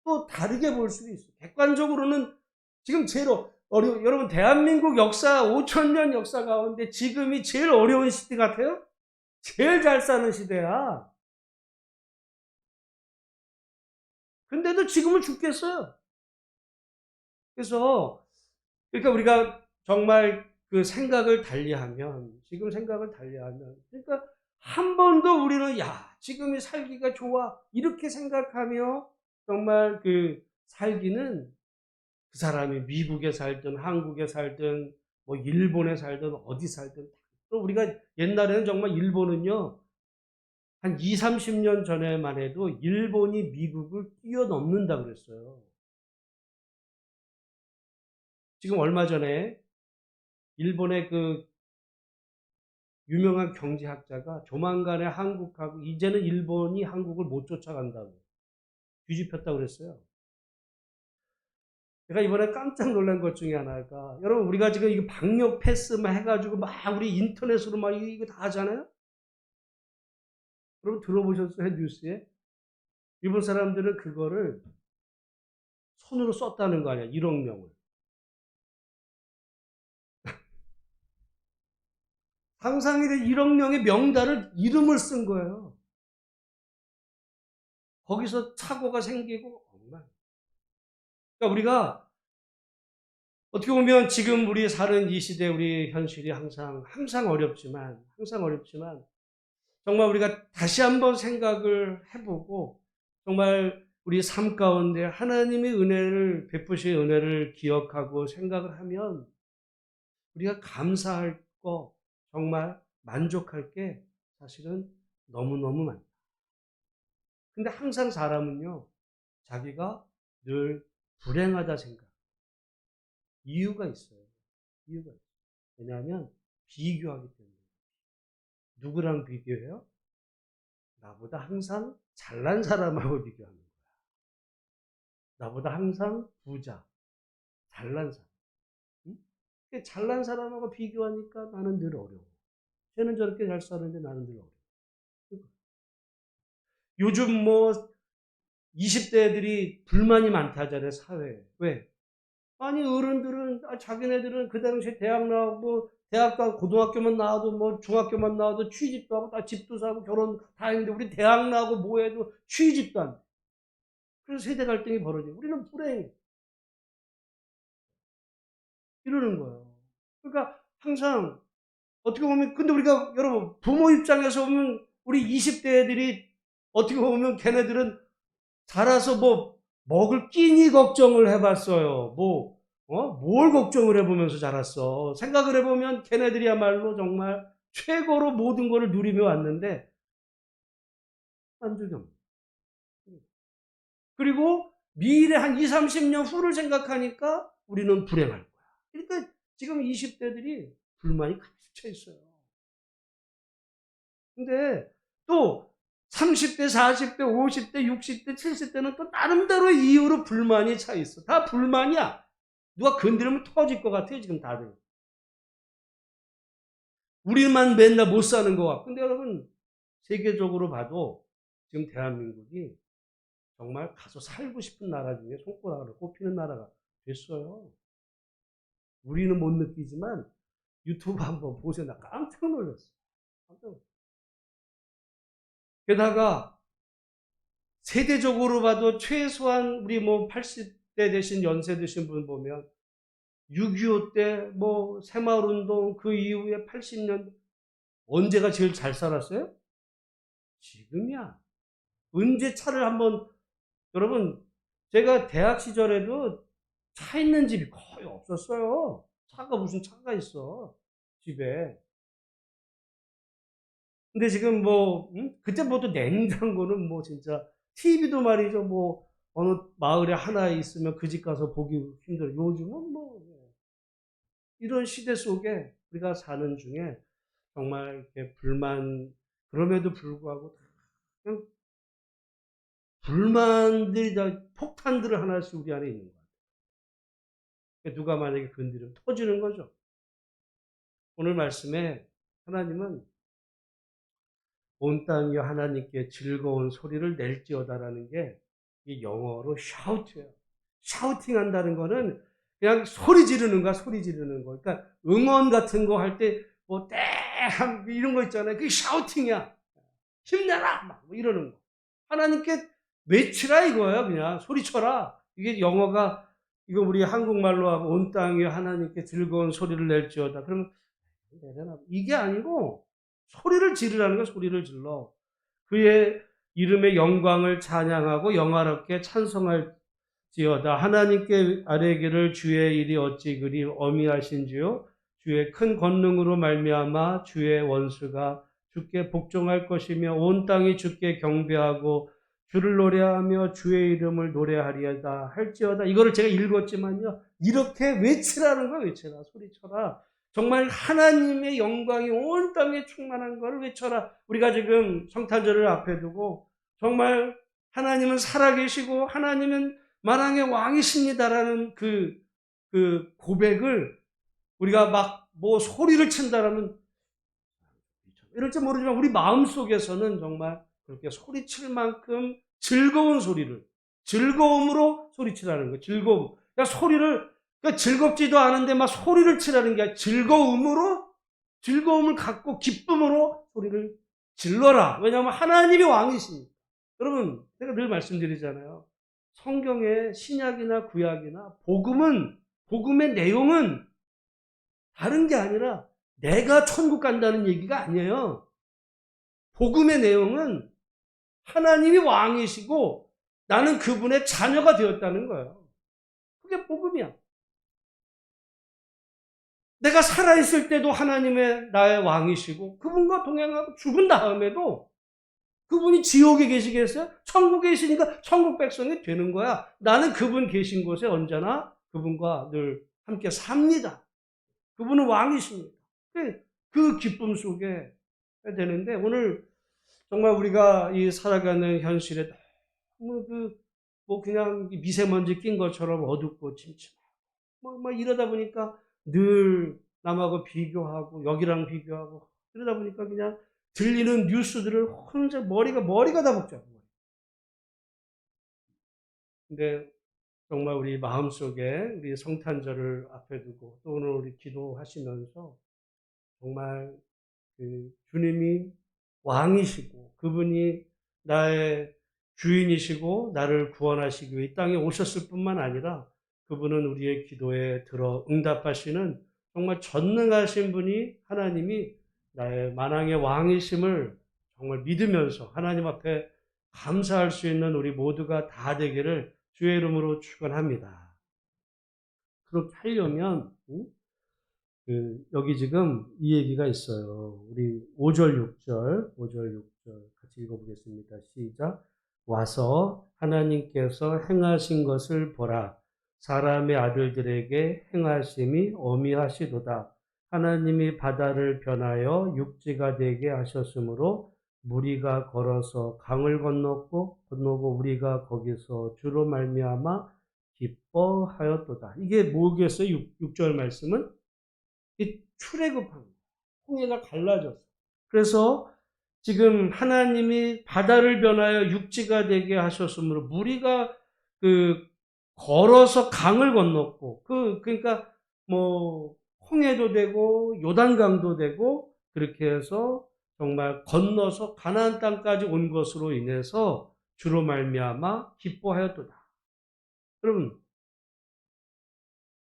또 다르게 볼 수도 있어. 객관적으로는 지금 제일 어려워. 여러분 대한민국 역사 5,000년 역사 가운데 지금이 제일 어려운 시대 같아요? 제일 잘 사는 시대야. 근데도 지금은 죽겠어요. 그래서 그러니까 우리가 정말 그 생각을 달리하면, 지금 생각을 달리하면, 그러니까 한 번도 우리는 지금이 살기가 좋아 이렇게 생각하며 정말 그 살기는 그 사람이 미국에 살든 한국에 살든 뭐 일본에 살든 어디 살든, 또 우리가 옛날에는 정말 일본은요 한 2, 30년 전에만 해도 일본이 미국을 뛰어넘는다 그랬어요. 지금 얼마 전에 일본의 그 유명한 경제학자가 조만간에 한국하고 이제는 일본이 한국을 못 쫓아간다고 뒤집혔다고 그랬어요. 제가 이번에 깜짝 놀란 것 중에 하나가, 여러분 우리가 지금 이거 방역 패스만 해가지고 막 우리 인터넷으로 막 이거 다 하잖아요. 여러분 들어보셨어요? 뉴스에? 일본 사람들은 그거를 손으로 썼다는 거 아니야, 1억 명을. 상상이 돼. 1억 명의 명단을 이름을 쓴 거예요. 거기서 착오가 생기고 정말. 그러니까 우리가 어떻게 보면 지금 우리 사는 이 시대 우리 현실이 항상 어렵지만 정말 우리가 다시 한번 생각을 해보고 정말 우리 삶 가운데 하나님의 은혜를 베푸신 은혜를 기억하고 생각을 하면 우리가 감사할 거, 정말 만족할 게 사실은 너무너무 많다. 근데 항상 사람은요, 자기가 늘 불행하다 생각. 이유가 있어요. 이유가 있어요. 왜냐하면 비교하기 때문에. 누구랑 비교해요? 나보다 항상 잘난 사람하고 비교하는 거야. 나보다 항상 부자, 잘난 사람. 응? 잘난 사람하고 비교하니까 나는 늘 어려워. 쟤는 저렇게 잘 사는데 나는 늘 어려워. 요즘 뭐 20대 애들이 불만이 많다잖아요, 사회에. 왜? 아니, 어른들은, 자기네들은 그 당시에 대학 나오고, 대학과 고등학교만 나와도 뭐 중학교만 나와도 취직도 하고, 다 집도 사고, 결혼 다 했는데, 우리 대학 나오고 뭐 해도 취직도 안 돼. 그래서 세대 갈등이 벌어져요. 우리는 불행해. 이러는 거예요. 그러니까 항상, 어떻게 보면, 근데 우리가, 여러분, 부모 입장에서 보면, 우리 20대 애들이 어떻게 보면 걔네들은 자라서 뭐 먹을 끼니 걱정을 해봤어요. 뭘 걱정을 해보면서 자랐어. 생각을 해보면 걔네들이야말로 정말 최고로 모든 것을 누리며 왔는데 만족이 없는. 그리고 미래 한 2, 30년 후를 생각하니까 우리는 불행할 거야. 그러니까 지금 20대들이 불만이 가득 차 있어요. 근데 또 30대, 40대, 50대, 60대, 70대는 또 나름대로 이유로 불만이 차 있어. 다 불만이야. 누가 건드리면 터질 것 같아요, 지금 다들. 우리만 맨날 못 사는 것 같고. 근데 여러분, 세계적으로 봐도 지금 대한민국이 정말 가서 살고 싶은 나라 중에 손가락으로 꼽히는 나라가 됐어요. 우리는 못 느끼지만 유튜브 한번 보세요. 나 깜짝 놀랐어. 깜짝 놀랐어. 게다가 세대적으로 봐도 최소한 우리 뭐 80대 되신 연세 드신 분 보면 6.25 때 뭐 새마을운동 그 이후에 80년 언제가 제일 잘 살았어요? 지금이야. 언제 차를 한번, 여러분 제가 대학 시절에도 차 있는 집이 거의 없었어요. 차가 무슨 차가 있어 집에. 근데 지금 뭐 그때부터 냉장고는 뭐 진짜 TV도 말이죠 뭐 어느 마을에 하나 있으면 그 집 가서 보기 힘들어. 요즘은 뭐 이런 시대 속에 우리가 사는 중에 정말 이렇게 그럼에도 불구하고 그냥 불만들이 다 폭탄들을 하나씩 우리 안에 있는 거예요. 누가 만약에 건드리면 터지는 거죠. 오늘 말씀에 하나님은 온 땅이 하나님께 즐거운 소리를 낼지어다라는 게 이 영어로 shout예요. 샤우팅 한다는 거는 그냥 소리 지르는 거야, 소리 지르는 거. 그러니까 응원 같은 거 할 때 뭐 이런 거 있잖아요. 그게 샤우팅이야. 힘내라! 막 뭐 이러는 거. 하나님께 외치라 이거예요. 그냥 소리쳐라. 이게 영어가 이거 우리 한국말로 하고 온 땅이 하나님께 즐거운 소리를 낼지어다. 그러면 이게 아니고 소리를 지르라는 거야. 소리를 질러. 그의 이름의 영광을 찬양하고 영화롭게 지어다. 하나님께 아뢰기를 주의 일이 어찌 그리 어미하신지요. 주의 큰 권능으로 말미암아 주의 원수가 주께 복종할 것이며 온 땅이 주께 경배하고 주를 노래하며 주의 이름을 노래하리이다 할지어다. 이거를 제가 읽었지만요. 이렇게 외치라는 거야. 외쳐라. 소리쳐라. 정말 하나님의 영광이 온 땅에 충만한 것을 외쳐라. 우리가 지금 성탄절을 앞에 두고 정말 하나님은 살아계시고 하나님은 만왕의 왕이십니다라는 그 고백을 우리가 막 뭐 소리를 친다라는 이럴지 모르지만 우리 마음속에서는 정말 그렇게 소리칠 만큼 즐거운 소리를 즐거움으로 소리치라는 거예요. 즐거움. 그러니까 소리를 그러니까 즐겁지도 않은데 막 소리를 치라는 게 아니라 즐거움을 갖고 기쁨으로 소리를 질러라. 왜냐하면 하나님이 왕이시니까. 여러분, 제가 늘 말씀드리잖아요. 성경의 신약이나 구약이나 복음의 내용은 다른 게 아니라 내가 천국 간다는 얘기가 아니에요. 복음의 내용은 하나님이 왕이시고 나는 그분의 자녀가 되었다는 거예요. 그게 복음이야. 내가 살아있을 때도 하나님의 나의 왕이시고 그분과 동행하고 죽은 다음에도 그분이 지옥에 계시겠어요? 천국에 계시니까 천국 백성이 되는 거야. 나는 그분 계신 곳에 언제나 그분과 늘 함께 삽니다. 그분은 왕이십니다. 그 기쁨 속에 되는데 오늘 정말 우리가 이 살아가는 현실에 너무 그냥 미세먼지 낀 것처럼 어둡고 침침하고 이러다 보니까 늘 남하고 비교하고 여기랑 비교하고 그러다 보니까 그냥 들리는 뉴스들을 혼자 머리가 다 복잡해요. 근데 정말 우리 마음속에 우리 성탄절을 앞에 두고 또 오늘 우리 기도하시면서 정말 그 주님이 왕이시고 그분이 나의 주인이시고 나를 구원하시기 위해 이 땅에 오셨을 뿐만 아니라 그분은 우리의 기도에 들어 응답하시는 정말 전능하신 분이 하나님이 나의 만왕의 왕이심을 정말 믿으면서 하나님 앞에 감사할 수 있는 우리 모두가 다 되기를 주의 이름으로 축원합니다. 그렇게 하려면 여기 지금 이 얘기가 있어요. 우리 5절 6절 같이 읽어보겠습니다. 시작. 와서 하나님께서 행하신 것을 보라. 사람의 아들들에게 행하심이 어미하시도다. 하나님이 바다를 변하여 육지가 되게 하셨으므로 무리가 걸어서 강을 건너고 우리가 거기서 주로 말미암아 기뻐하였도다. 이게 뭐겠어요? 6절 말씀은 이 출애굽한 거예요. 홍해가 갈라졌어요. 그래서 지금 하나님이 바다를 변하여 육지가 되게 하셨으므로 무리가 걸어서 강을 건넜고 그러니까 뭐 홍해도 되고 요단강도 되고 그렇게 해서 정말 건너서 가나안 땅까지 온 것으로 인해서 주로 말미암아 기뻐하였도다. 여러분,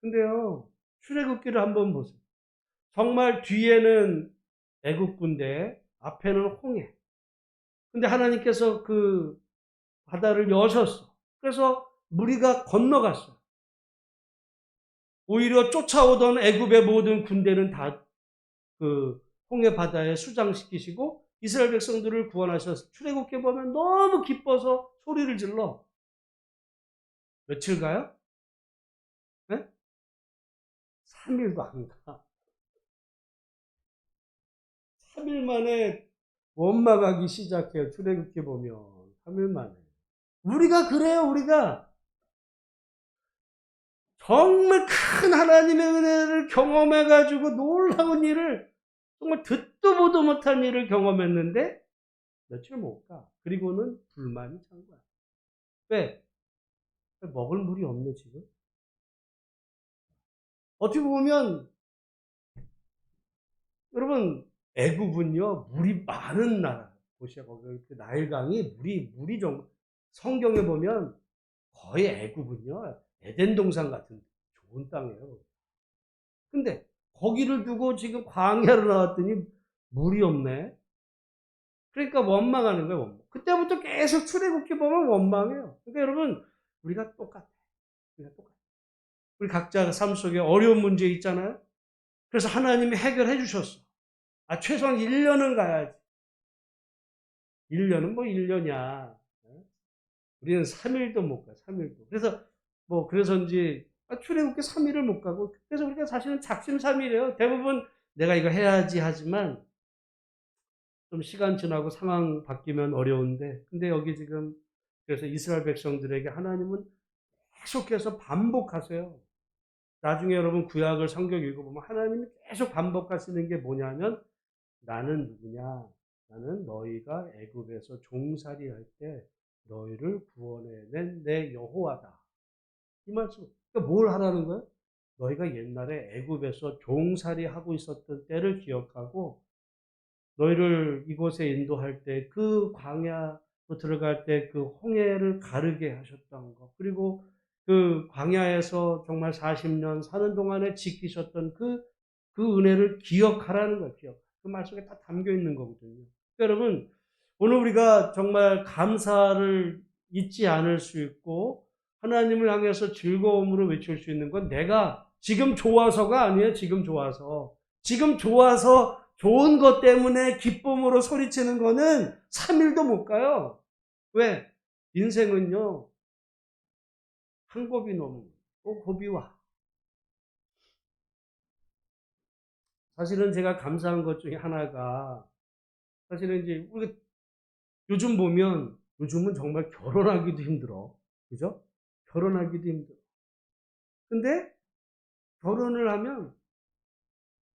근데요 출애굽기를 한번 보세요. 정말 뒤에는 애국군대, 앞에는 홍해. 근데 하나님께서 그 바다를 여셨어. 그래서 무리가 건너갔어요. 오히려 쫓아오던 애굽의 모든 군대는 다 그 홍해 바다에 수장시키시고 이스라엘 백성들을 구원하셔서 출애굽기에 보면 너무 기뻐서 소리를 질러. 며칠 가요? 네? 3일도 안 가. 3일 만에 원망하기 시작해요. 출애굽기 보면 3일 만에. 우리가 그래요. 우리가 정말 큰 하나님의 은혜를 경험해가지고 놀라운 일을 정말 듣도 보도 못한 일을 경험했는데 며칠 못 가. 그리고는 불만이 찬 거야. 왜? 먹을 물이 없네 지금. 어떻게 보면 여러분 애굽은요 물이 많은 나라. 보시야 거기 그 나일강이 물이 좀 성경에 보면 거의 애굽은요 에덴 동산 같은 좋은 땅이에요. 근데 거기를 두고 지금 광야로 나왔더니 물이 없네. 그러니까 원망하는 거예요. 원망. 그때부터 계속 출애굽기 보면 원망해요. 그러니까 여러분 우리가 똑같아요. 그냥 똑같아요. 우리 각자 삶 속에 어려운 문제 있잖아요. 그래서 하나님이 해결해 주셨어. 최소한 1년은 가야지. 1년은 뭐 1년이야. 우리는 3일도 못 가, 3일도. 그래서인지, 출애굽기 3일을 못 가고, 그래서 우리가 사실은 작심삼일이에요. 대부분 내가 이거 해야지 하지만, 좀 시간 지나고 상황 바뀌면 어려운데, 근데 여기 지금, 그래서 이스라엘 백성들에게 하나님은 계속해서 반복하세요. 나중에 여러분 구약을 성경 읽어보면 하나님이 계속 반복하시는 게 뭐냐면, 나는 누구냐? 나는 너희가 애굽에서 종살이 할 때 너희를 구원해낸 내 여호와다. 이 말씀. 그러니까 뭘 하라는 거예요? 너희가 옛날에 애굽에서 종살이 하고 있었던 때를 기억하고 너희를 이곳에 인도할 때 그 광야로 들어갈 때 그 홍해를 가르게 하셨던 것, 그리고 그 광야에서 정말 40년 사는 동안에 지키셨던 그 은혜를 기억하라는 거예요. 그 말씀에 다 담겨 있는 거거든요. 그러니까 여러분, 오늘 우리가 정말 감사를 잊지 않을 수 있고 하나님을 향해서 즐거움으로 외칠 수 있는 건 내가 지금 좋아서가 아니에요. 지금 좋아서 좋은 것 때문에 기쁨으로 소리치는 거는 3일도 못 가요. 왜? 인생은요, 한 곱이 넘은 또 곱이 와. 사실은 제가 감사한 것 중에 하나가, 사실은 이제 우리가 요즘 보면, 요즘은 정말 결혼하기도 힘들어. 그죠? 결혼하기도 힘들어. 근데 결혼을 하면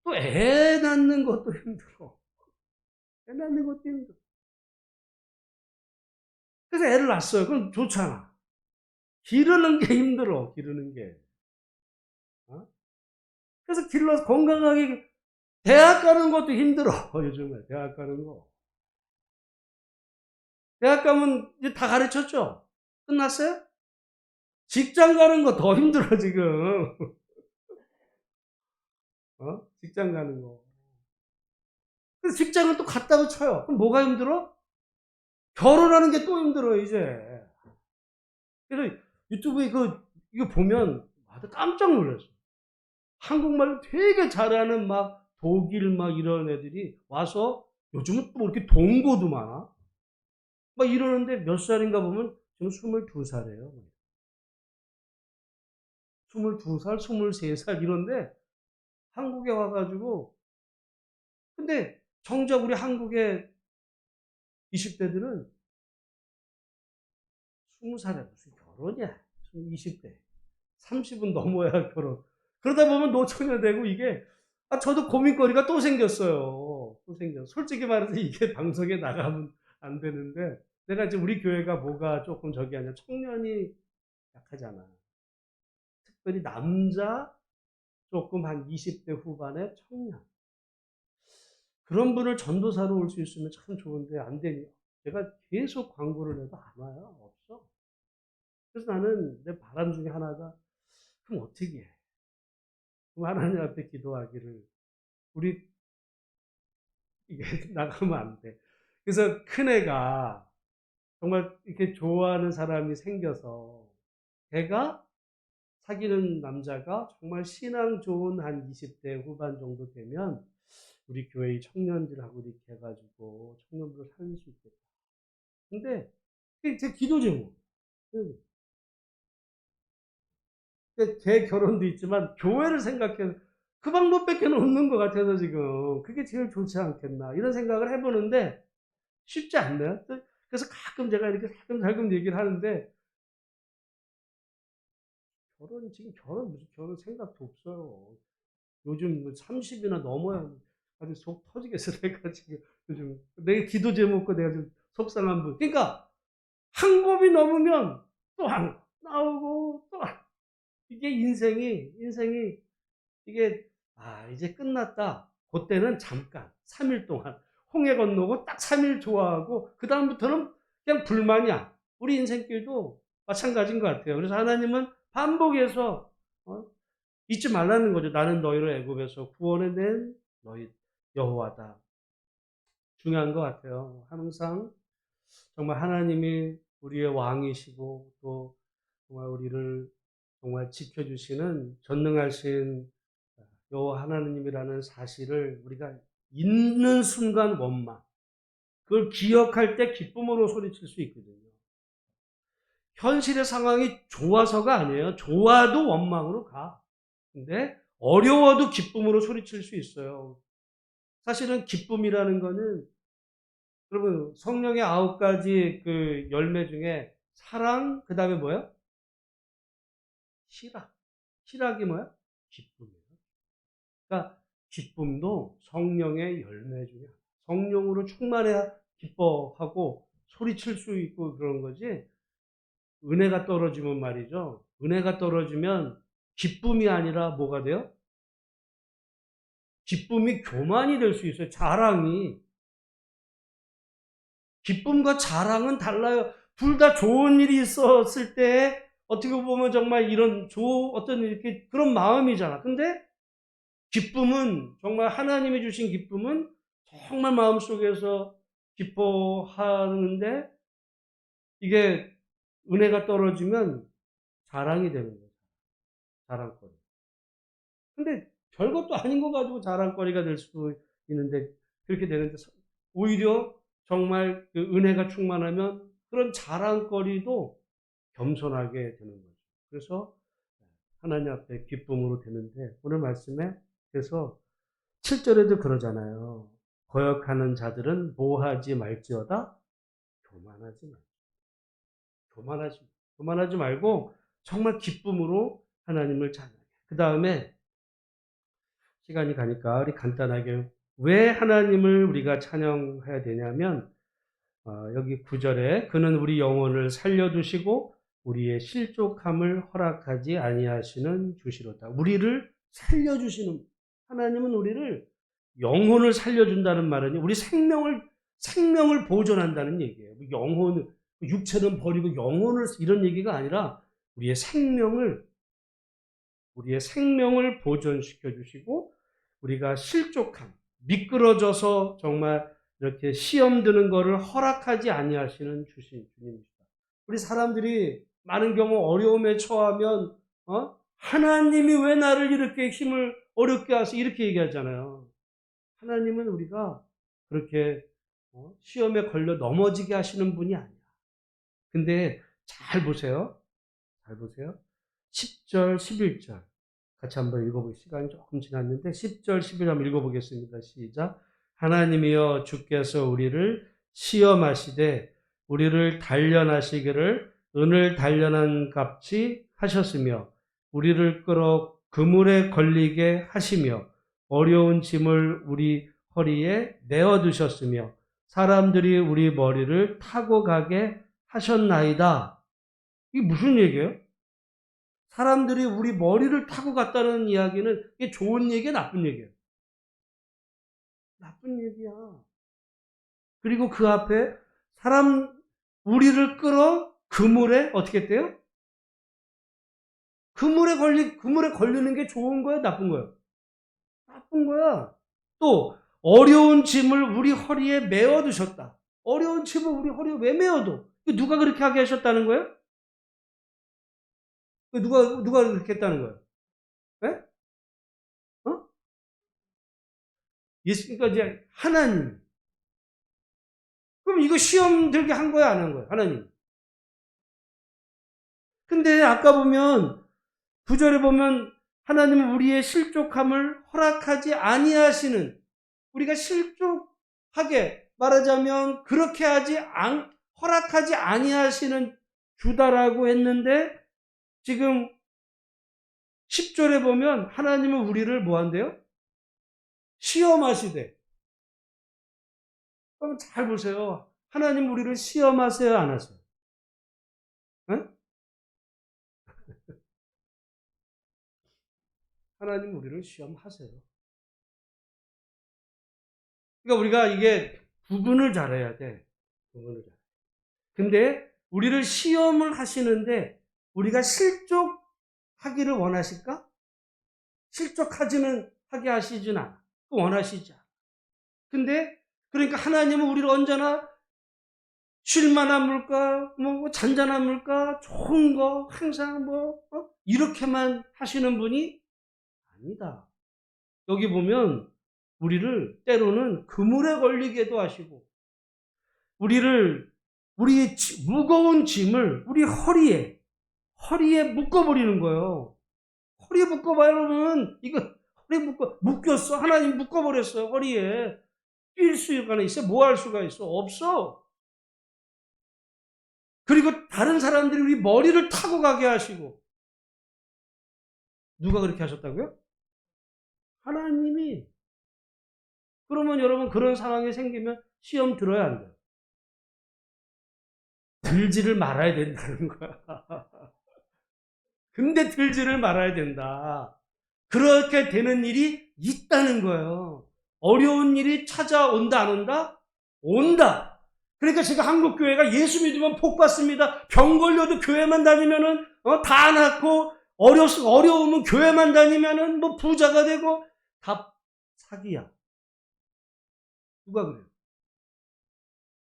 또 애 낳는 것도 힘들어. 애 낳는 것도 힘들어. 그래서 애를 낳았어요. 그럼 좋잖아. 기르는 게 힘들어, 기르는 게. 어? 그래서 길러서 건강하게, 대학 가는 것도 힘들어, 요즘에. 대학 가는 거. 대학 가면 이제 다 가르쳤죠? 끝났어요? 직장 가는 거 더 힘들어, 지금. 직장 가는 거. 그래서 직장을 또 갔다고 쳐요. 그럼 뭐가 힘들어? 결혼하는 게 또 힘들어, 이제. 그래서 유튜브에 이거 보면, 깜짝 놀랐어. 한국말 되게 잘하는 독일 이런 애들이 와서 요즘은 또 이렇게 동거도 많아. 이러는데 몇 살인가 보면 지금 22살이에요. 22살, 23살 이런데 한국에 와가지고, 근데 정작 우리 한국의 20대들은 20살에 무슨 결혼이야. 20대. 30은 넘어야 결혼. 그러다 보면 노처녀 되고 이게, 저도 고민거리가 또 생겼어요. 또 생겼어. 솔직히 말해서 이게 방송에 나가면 안 되는데, 내가 이제 우리 교회가 뭐가 조금 저기 아니야. 청년이 약하잖아. 특별히 남자 조금 한 20대 후반의 청년. 그런 분을 전도사로 올 수 있으면 참 좋은데 안 되니. 내가 계속 광고를 해도 안 와요. 없어. 그래서 나는 내 바람 중에 하나가, 그럼 어떻게 해? 그럼 하나님 앞에 기도하기를, 우리 이게 나가면 안 돼. 그래서 큰애가 정말 이렇게 좋아하는 사람이 생겨서, 걔가 사귀는 남자가 정말 신앙 좋은 한 20대 후반 정도 되면 우리 교회의 청년들하고 이렇게 해가지고 청년부를 살릴 수 있겠다. 근데 그게 제 기도 제목. 제 결혼도 있지만 교회를 생각해서 그 방법밖에 없는 것 같아서 지금 그게 제일 좋지 않겠나 이런 생각을 해보는데 쉽지 않네요. 그래서 가끔 제가 이렇게 살금살금 얘기를 하는데, 지금 무슨 결혼 생각도 없어요. 요즘 30이나 넘어야 아주 속 터지겠어. 내가 지금 요즘 내 기도 제목과 내가 좀 속상한 분. 그러니까 한 곱이 넘으면 또 하나 나오고 또 하나. 이게 인생이 이게 이제 끝났다. 그때는 잠깐 3일 동안 홍해 건너고 딱 3일 좋아하고 그 다음부터는 그냥 불만이야. 우리 인생길도 마찬가지인 것 같아요. 그래서 하나님은 반복해서 잊지 말라는 거죠. 나는 너희를 애굽에서 구원해낸 너희 여호와다. 중요한 것 같아요. 항상 정말 하나님이 우리의 왕이시고 또 정말 우리를 정말 지켜주시는 전능하신 여호와 하나님이라는 사실을 우리가 있는 순간 원망, 그걸 기억할 때 기쁨으로 소리칠 수 있거든요. 현실의 상황이 좋아서가 아니에요. 좋아도 원망으로 가. 근데 어려워도 기쁨으로 소리칠 수 있어요. 사실은 기쁨이라는 거는 여러분 성령의 9가지 그 열매 중에 사랑, 그 다음에 뭐야? 희락. 희락이 뭐야? 기쁨이에요. 그러니까 기쁨도 성령의 열매 중에 하나. 성령으로 충만해야 기뻐하고 소리칠 수 있고 그런 거지. 은혜가 떨어지면 말이죠. 은혜가 떨어지면 기쁨이 아니라 뭐가 돼요? 기쁨이 교만이 될 수 있어요. 자랑이. 기쁨과 자랑은 달라요. 둘 다 좋은 일이 있었을 때 어떻게 보면 정말 이런 어떤 이렇게 그런 마음이잖아. 근데 기쁨은 정말 하나님이 주신 기쁨은 정말 마음속에서 기뻐하는데 이게 은혜가 떨어지면 자랑이 되는 거예요. 자랑거리. 근데 별것도 아닌 거 가지고 자랑거리가 될 수도 있는데 그렇게 되는데 오히려 정말 그 은혜가 충만하면 그런 자랑거리도 겸손하게 되는 거죠. 그래서 하나님 앞에 기쁨으로 되는데 오늘 말씀에 그래서 7절에도 그러잖아요. 거역하는 자들은 뭐하지 말지어다 교만하지 말고 교만하지 말고 정말 기쁨으로 하나님을 찬양해. 그 다음에 시간이 가니까 우리 간단하게 왜 하나님을 우리가 찬양해야 되냐면 여기 9절에 그는 우리 영혼을 살려두시고 우리의 실족함을 허락하지 아니하시는 주시로다. 우리를 살려주시는 하나님은 우리를 영혼을 살려준다는 말은 우리 생명을 보존한다는 얘기예요. 영혼 육체는 버리고 영혼을 이런 얘기가 아니라 우리의 생명을 보존시켜 주시고 우리가 실족함, 미끄러져서 정말 이렇게 시험 드는 것을 허락하지 아니하시는 주님입니다. 우리 사람들이 많은 경우 어려움에 처하면 하나님이 왜 나를 이렇게 힘을 어렵게 하서 이렇게 얘기하잖아요. 하나님은 우리가 그렇게 시험에 걸려 넘어지게 하시는 분이 아니야. 근데 잘 보세요. 10절, 11절. 같이 한번 읽어보겠습니다. 시간이 조금 지났는데 10절, 11절 한번 읽어보겠습니다. 시작. 하나님이여 주께서 우리를 시험하시되 우리를 단련하시기를 은을 단련한 값이 하셨으며 우리를 끌어 그물에 걸리게 하시며 어려운 짐을 우리 허리에 내어두셨으며 사람들이 우리 머리를 타고 가게 하셨나이다. 이게 무슨 얘기예요? 사람들이 우리 머리를 타고 갔다는 이야기는 이게 좋은 얘기야, 나쁜 얘기야? 나쁜 얘기야. 그리고 그 앞에 우리를 끌어 그물에 어떻게 했대요? 그물에 걸리는 게 좋은 거야, 나쁜 거야? 나쁜 거야. 또 어려운 짐을 우리 허리에 메어 두셨다. 어려운 짐을 우리 허리에 왜 메어둬? 누가 그렇게 하게 하셨다는 거예요? 누가 그렇게 했다는 거예요? 네? 그러니까 이제 하나님. 그럼 이거 시험 들게 한 거야, 안 한 거야? 하나님. 근데 아까 보면 9절에 보면 하나님은 우리의 실족함을 허락하지 아니하시는, 우리가 실족하게 말하자면 그렇게 허락하지 아니하시는 주다라고 했는데 지금 10절에 보면 하나님은 우리를 뭐 한대요? 시험하시되. 그럼 잘 보세요. 하나님 우리를 시험하세요, 안 하세요? 네? 하나님 우리를 시험하세요. 그러니까 우리가 이게 구분을 잘해야 돼. 구분을 잘. 근데 우리를 시험을 하시는데 우리가 실족하기를 원하실까? 실족하지는 하게 하시진 않아. 원하시지 않아. 근데 그러니까 하나님은 우리를 언제나 쉴만한 물가, 뭐 잔잔한 물가, 좋은 거 항상 이렇게만 하시는 분이 아니다. 여기 보면 우리를 때로는 그물에 걸리게도 하시고, 우리의 무거운 짐을 우리 허리에 묶어버리는 거예요. 허리에 묶어버리면 이거 허리에 묶였어. 하나님 묶어버렸어요. 허리에. 뛸 수가 있어? 뭐 할 수가 있어? 없어. 그리고 다른 사람들이 우리 머리를 타고 가게 하시고. 누가 그렇게 하셨다고요? 하나님이. 그러면 여러분 그런 상황이 생기면 시험 들어야 안 돼요. 들지를 말아야 된다는 거야. 근데 들지를 말아야 된다. 그렇게 되는 일이 있다는 거예요. 어려운 일이 찾아온다, 안 온다? 온다. 그러니까 제가 한국교회가 예수 믿으면 복 받습니다. 병 걸려도 교회만 다니면은, 다 낫고, 어려우면 교회만 다니면은 뭐 부자가 되고, 다 사기야. 누가 그래요?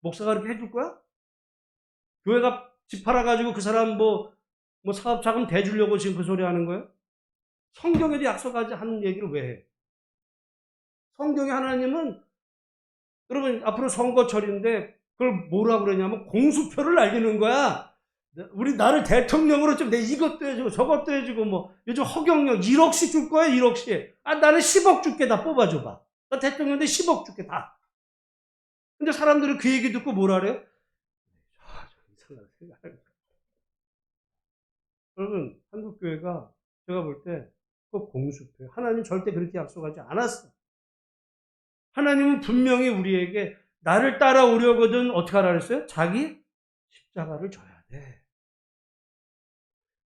목사가 그렇게 해줄 거야? 교회가 집 팔아가지고 그 사람 뭐 사업 자금 대주려고 지금 그 소리 하는 거예요? 성경에도 약속하지 않은 얘기를 왜 해? 성경에 하나님은, 여러분, 앞으로 선거철인데, 그걸 뭐라 그러냐면, 공수표를 날리는 거야. 나를 대통령으로 좀, 내 이것도 해주고, 저것도 해주고, 요즘 허경영 1억씩 줄 거야, 1억씩. 나는 10억 줄게, 다 뽑아줘봐. 나 대통령인데 10억 줄게, 다. 근데 사람들은 그 얘기 듣고 뭐라 그래요? 이상한 생각. 여러분, 한국교회가 제가 볼 때 꼭 공수표. 하나님 절대 그렇게 약속하지 않았어. 하나님은 분명히 우리에게 나를 따라오려거든 어떻게 하라 그랬어요? 자기 십자가를 져야 돼.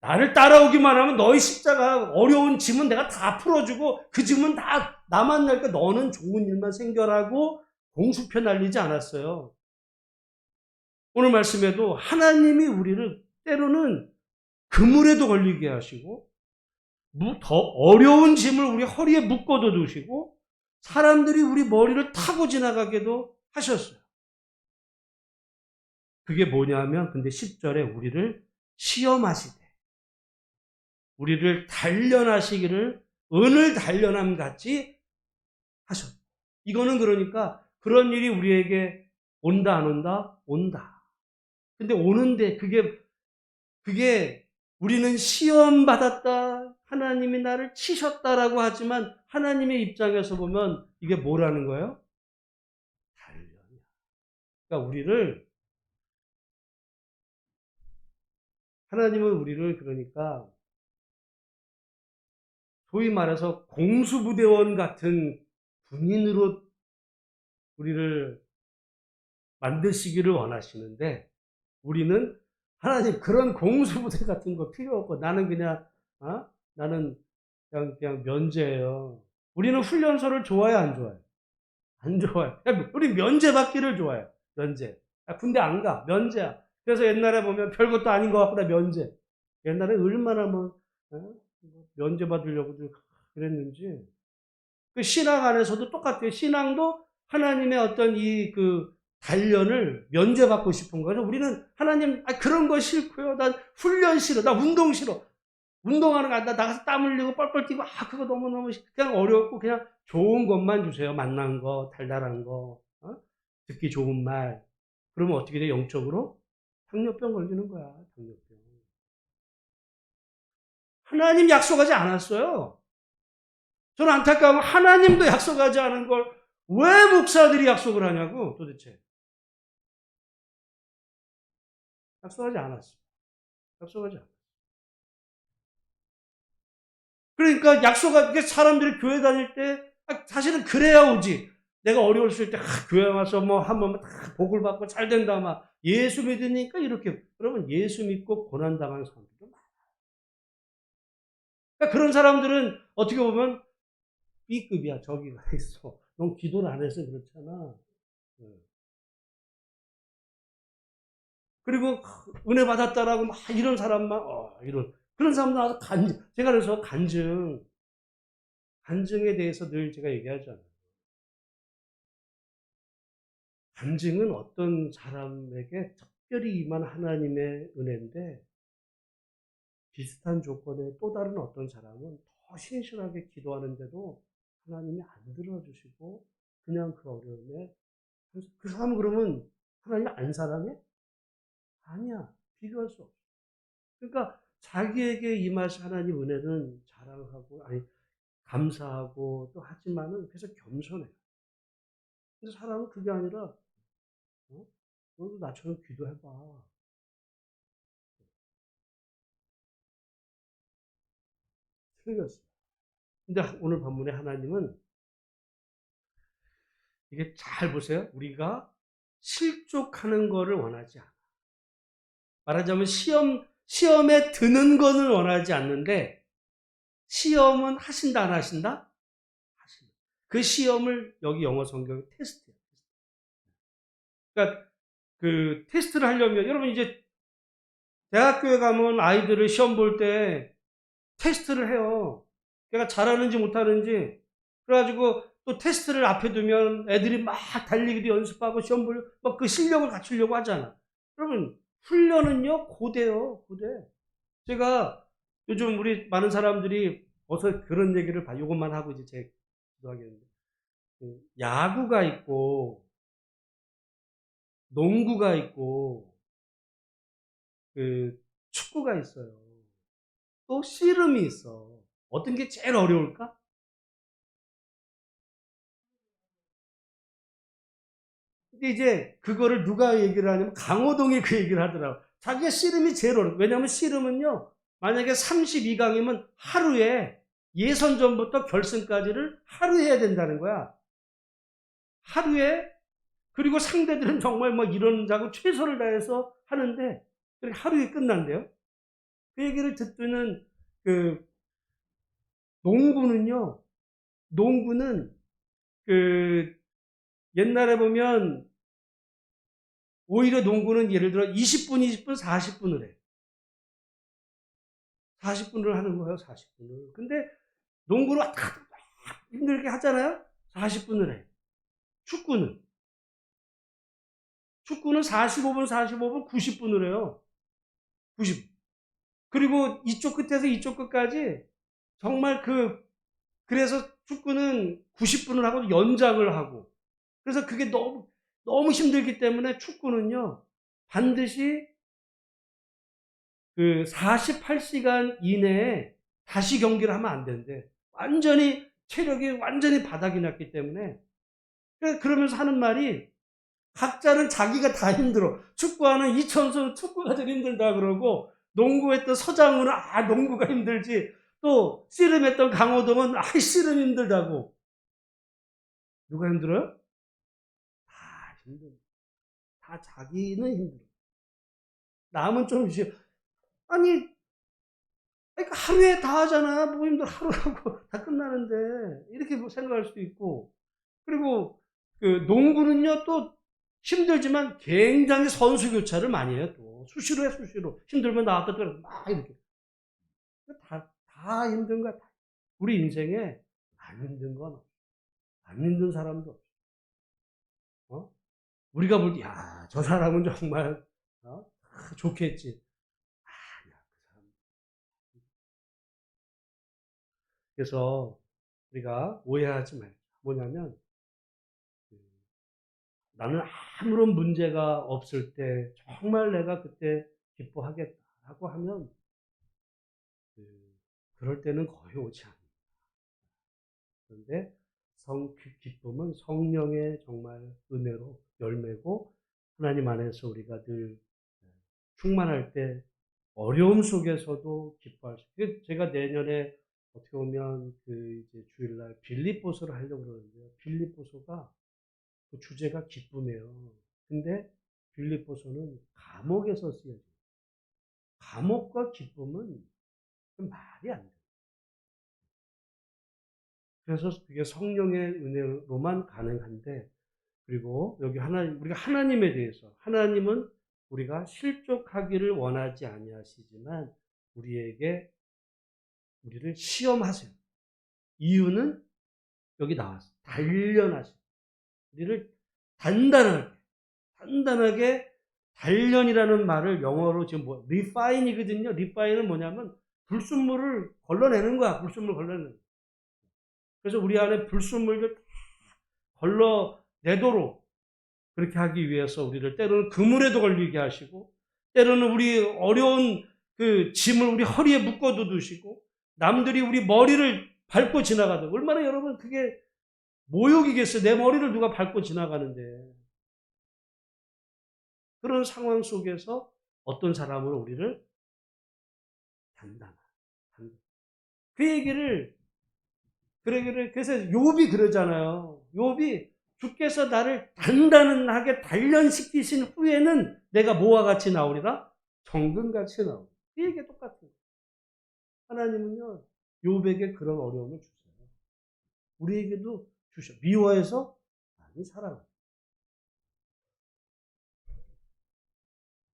나를 따라오기만 하면 너희 십자가 어려운 짐은 내가 다 풀어주고 그 짐은 다 나만 날까 너는 좋은 일만 생겨라고 공수표 날리지 않았어요. 오늘 말씀에도 하나님이 우리를 때로는 그물에도 걸리게 하시고 더 어려운 짐을 우리 허리에 묶어도 두시고 사람들이 우리 머리를 타고 지나가게도 하셨어요. 그게 뭐냐면 근데 10절에 우리를 시험하시되 우리를 단련하시기를 은을 단련함 같이 하셨다. 이거는 그러니까 그런 일이 우리에게 온다 안 온다? 온다. 근데 오는데 그게 우리는 시험 받았다. 하나님이 나를 치셨다라고 하지만 하나님의 입장에서 보면 이게 뭐라는 거예요? 단련이야. 그러니까 하나님은 우리를 그러니까 소위 말해서 공수부대원 같은 군인으로 우리를 만드시기를 원하시는데 우리는 하나님 그런 공수부대 같은 거 필요 없고 나는 나는 그냥 면제예요. 우리는 훈련소를 좋아해 안 좋아해? 안 좋아해. 우리 면제 받기를 좋아해. 면제. 군대 안 가. 면제야. 그래서 옛날에 보면 별것도 아닌 것 같고 나 면제. 옛날에 얼마나 면제 받으려고 그랬는지. 그 신앙 안에서도 똑같아요. 신앙도 하나님의 어떤 단련을 면제받고 싶은 거죠. 우리는 하나님, 그런 거 싫고요. 난 훈련 싫어. 나 운동 싫어. 운동하는 거, 나 나가서 땀 흘리고 뻘뻘 뛰고, 그거 너무너무 그냥 어렵고, 그냥 좋은 것만 주세요. 만난 거, 달달한 거, 듣기 좋은 말. 그러면 어떻게 돼, 영적으로? 당뇨병 걸리는 거야, 당뇨병. 하나님 약속하지 않았어요. 저는 안타까운 하나님도 약속하지 않은 걸 왜 목사들이 약속을 하냐고, 도대체. 약속하지 않았어. 약속하지 않았어. 그러니까 사람들이 교회 다닐 때, 사실은 그래야 오지. 내가 어려웠을 때, 교회 와서 한번 복을 받고 잘 된다, 예수 믿으니까 이렇게. 여러분, 예수 믿고 고난당한 사람들도 많아요. 그러니까 그런 사람들은 어떻게 보면 B급이야. 저기가 있어. 넌 기도를 안 해서 그렇잖아. 그리고 은혜 받았다라고 이런 사람만, 그런 사람들 나와서 제가 그래서 간증에 대해서 늘 제가 얘기하잖아요. 간증은 어떤 사람에게 특별히 임한 하나님의 은혜인데, 비슷한 조건의 또 다른 어떤 사람은 더 신실하게 기도하는데도 하나님이 안 들어주시고 그냥 그 어려움에, 그 사람은 그러면 하나님 안 사랑해? 아니야. 비교할 수 없어. 그러니까 자기에게 임하신 하나님 은혜는 자랑하고, 아니, 감사하고 또 하지만은 그래서 겸손해요. 근데 사람은 그게 아니라, 너도 나처럼 기도해봐. 틀렸어. 근데 오늘 본문의 하나님은 이게 잘 보세요. 우리가 실족하는 거를 원하지 않아. 말하자면 시험에 드는 거는 원하지 않는데, 시험은 하신다, 안 하신다? 하신다. 그 시험을 여기 영어 성경에 테스트예요. 그러니까 그 테스트를 하려면, 여러분 이제 대학교에 가면 아이들을 시험 볼 때 테스트를 해요. 걔가 잘하는지 못하는지. 그래가지고 또 테스트를 앞에 두면 애들이 막 달리기도 연습하고 시험 보려, 막 그 실력을 갖추려고 하잖아. 그러면 훈련은요, 고돼요, 고돼. 제가 요즘 우리 많은 사람들이 어서 그런 얘기를 봐. 요것만 하고 이제 제 기도하겠는데. 야구가 있고, 농구가 있고, 그 축구가 있어요. 또 씨름이 있어. 어떤 게 제일 어려울까? 근데 이제 그거를 누가 얘기를 하냐면 강호동이 그 얘기를 하더라고. 자기가 씨름이 제일 어려워. 왜냐하면 씨름은요, 만약에 32강이면 하루에 예선전부터 결승까지를 하루에 해야 된다는 거야. 하루에. 그리고 상대들은 정말 뭐 이런다고 최선을 다해서 하는데 하루에 끝난대요. 그 얘기를 듣고는 그 농구는요, 농구는 그 옛날에 보면 오히려 농구는 예를 들어 20분, 20분, 40분을 해. 40분을 하는 거예요, 40분을. 근데 농구를 다 힘들게 하잖아요? 40분을 해. 축구는 45분, 45분, 90분을 해요. 90분. 그리고 이쪽 끝에서 이쪽 끝까지 정말 그래서 축구는 90분을 하고 연장을 하고, 그래서 그게 너무 힘들기 때문에 축구는요, 반드시 그 48시간 이내에 다시 경기를 하면 안 되는데, 완전히 체력이 완전히 바닥이 났기 때문에, 그러면서 하는 말이, 각자는 자기가 다 힘들어. 축구하는 이천수는 축구가 제일 힘들다 그러고, 농구했던 서장훈은 농구가 힘들지, 또 씨름했던 강호동은 씨름 힘들다고. 누가 힘들어요? 다 힘들어. 다 자기는 힘들어. 남은 좀 쉬어. 아니, 그러니까 하루에 다 하잖아. 뭐 힘들어. 하루하고 다 끝나는데. 이렇게 생각할 수도 있고. 그리고 그 농구는요, 또 힘들지만 굉장히 선수 교차를 많이 해요. 또 수시로 해, 수시로. 힘들면 나왔다 들어 막 이렇게. 다 힘든 거야. 우리 인생에 안 힘든 건 없어. 안 힘든 사람도 없어. 어? 우리가 볼 때, 야, 저 사람은 정말, 좋겠지. 아니야, 그 사람. 그래서 우리가 오해하지 말자. 뭐냐면, 그, 나는 아무런 문제가 없을 때 정말 내가 그때 기뻐하겠다라고 하면, 그럴 때는 거의 오지 않는다. 그런데 그 기쁨은 성령의 정말 은혜로 열매고, 하나님 안에서 우리가 늘 충만할 때 어려움 속에서도 기뻐할 수 있어요. 제가 내년에 어떻게 보면 그 이제 주일날 빌립보서를 하려고 그러는데요. 빌립보서가 그 주제가 기쁨이에요. 근데 빌립보서는 감옥에서 쓰여져요. 감옥과 기쁨은 좀 말이 안 돼요. 그래서 그게 성령의 은혜로만 가능한데, 그리고 여기 우리가 하나님에 대해서, 하나님은 우리가 실족하기를 원하지 아니하시지만 우리를 시험하세요. 이유는 여기 나왔어요. 단련하세요. 우리를 단단하게, 단단하게 단련이라는 말을 영어로 지금 뭐 refine이거든요. refine은 뭐냐면 불순물을 걸러내는 거야. 불순물 걸러내는 거야. 그래서 우리 안에 불순물을 걸러내도록 그렇게 하기 위해서 우리를 때로는 그물에도 걸리게 하시고, 때로는 우리 어려운 그 짐을 우리 허리에 묶어도 두시고, 남들이 우리 머리를 밟고 지나가도, 얼마나 여러분 그게 모욕이겠어요. 내 머리를 누가 밟고 지나가는데. 그런 상황 속에서 어떤 사람으로 우리를 단단한. 그 얘기를, 그래서 욥이 그러잖아요. 욥이 주께서 나를 단단하게 단련시키신 후에는 내가 뭐와 같이 나오리라? 정금같이 나오리라. 그 얘기가 똑같은 거예요. 하나님은요, 욥에게 그런 어려움을 주세요. 우리에게도 주셔. 미워해서? 아니, 사랑합니다.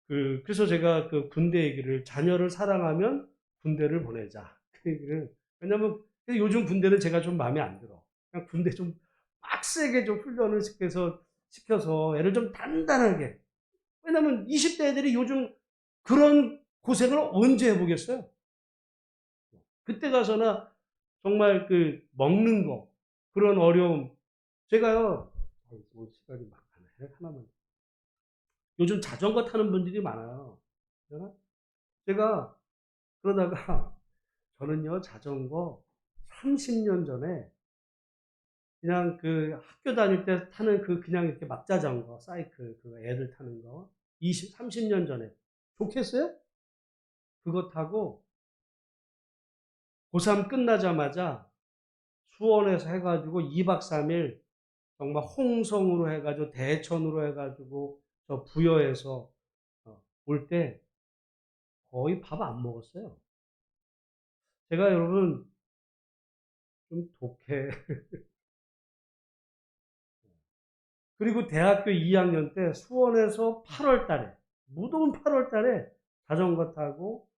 그래서 제가 그 군대 얘기를, 자녀를 사랑하면 군대를 보내자. 그 얘기를, 왜냐면 요즘 군대는 제가 좀 마음에 안 들어. 그냥 군대 좀 빡세게 좀 훈련을 시켜서 애를 좀 단단하게. 왜냐면 20대 애들이 요즘 그런 고생을 언제 해보겠어요? 그때 가서나 정말 그 먹는 거, 그런 어려움. 제가요, 뭐 시간이 막 가네. 하나만. 요즘 자전거 타는 분들이 많아요. 제가 그러다가 저는요, 자전거 30년 전에 그냥 그 학교 다닐 때 타는 그 그냥 이렇게 막자전거, 사이클, 그 애들 타는 거 30년 전에 좋겠어요? 그거 타고 고3 끝나자마자 수원에서 해가지고 2박 3일 정말 홍성으로 해가지고 대천으로 해가지고 저 부여에서 올 때 거의 밥 안 먹었어요. 제가 여러분 좀 독해. 그리고 대학교 2학년 때 수원에서 8월 달에, 무더운 8월 달에 자전거 타고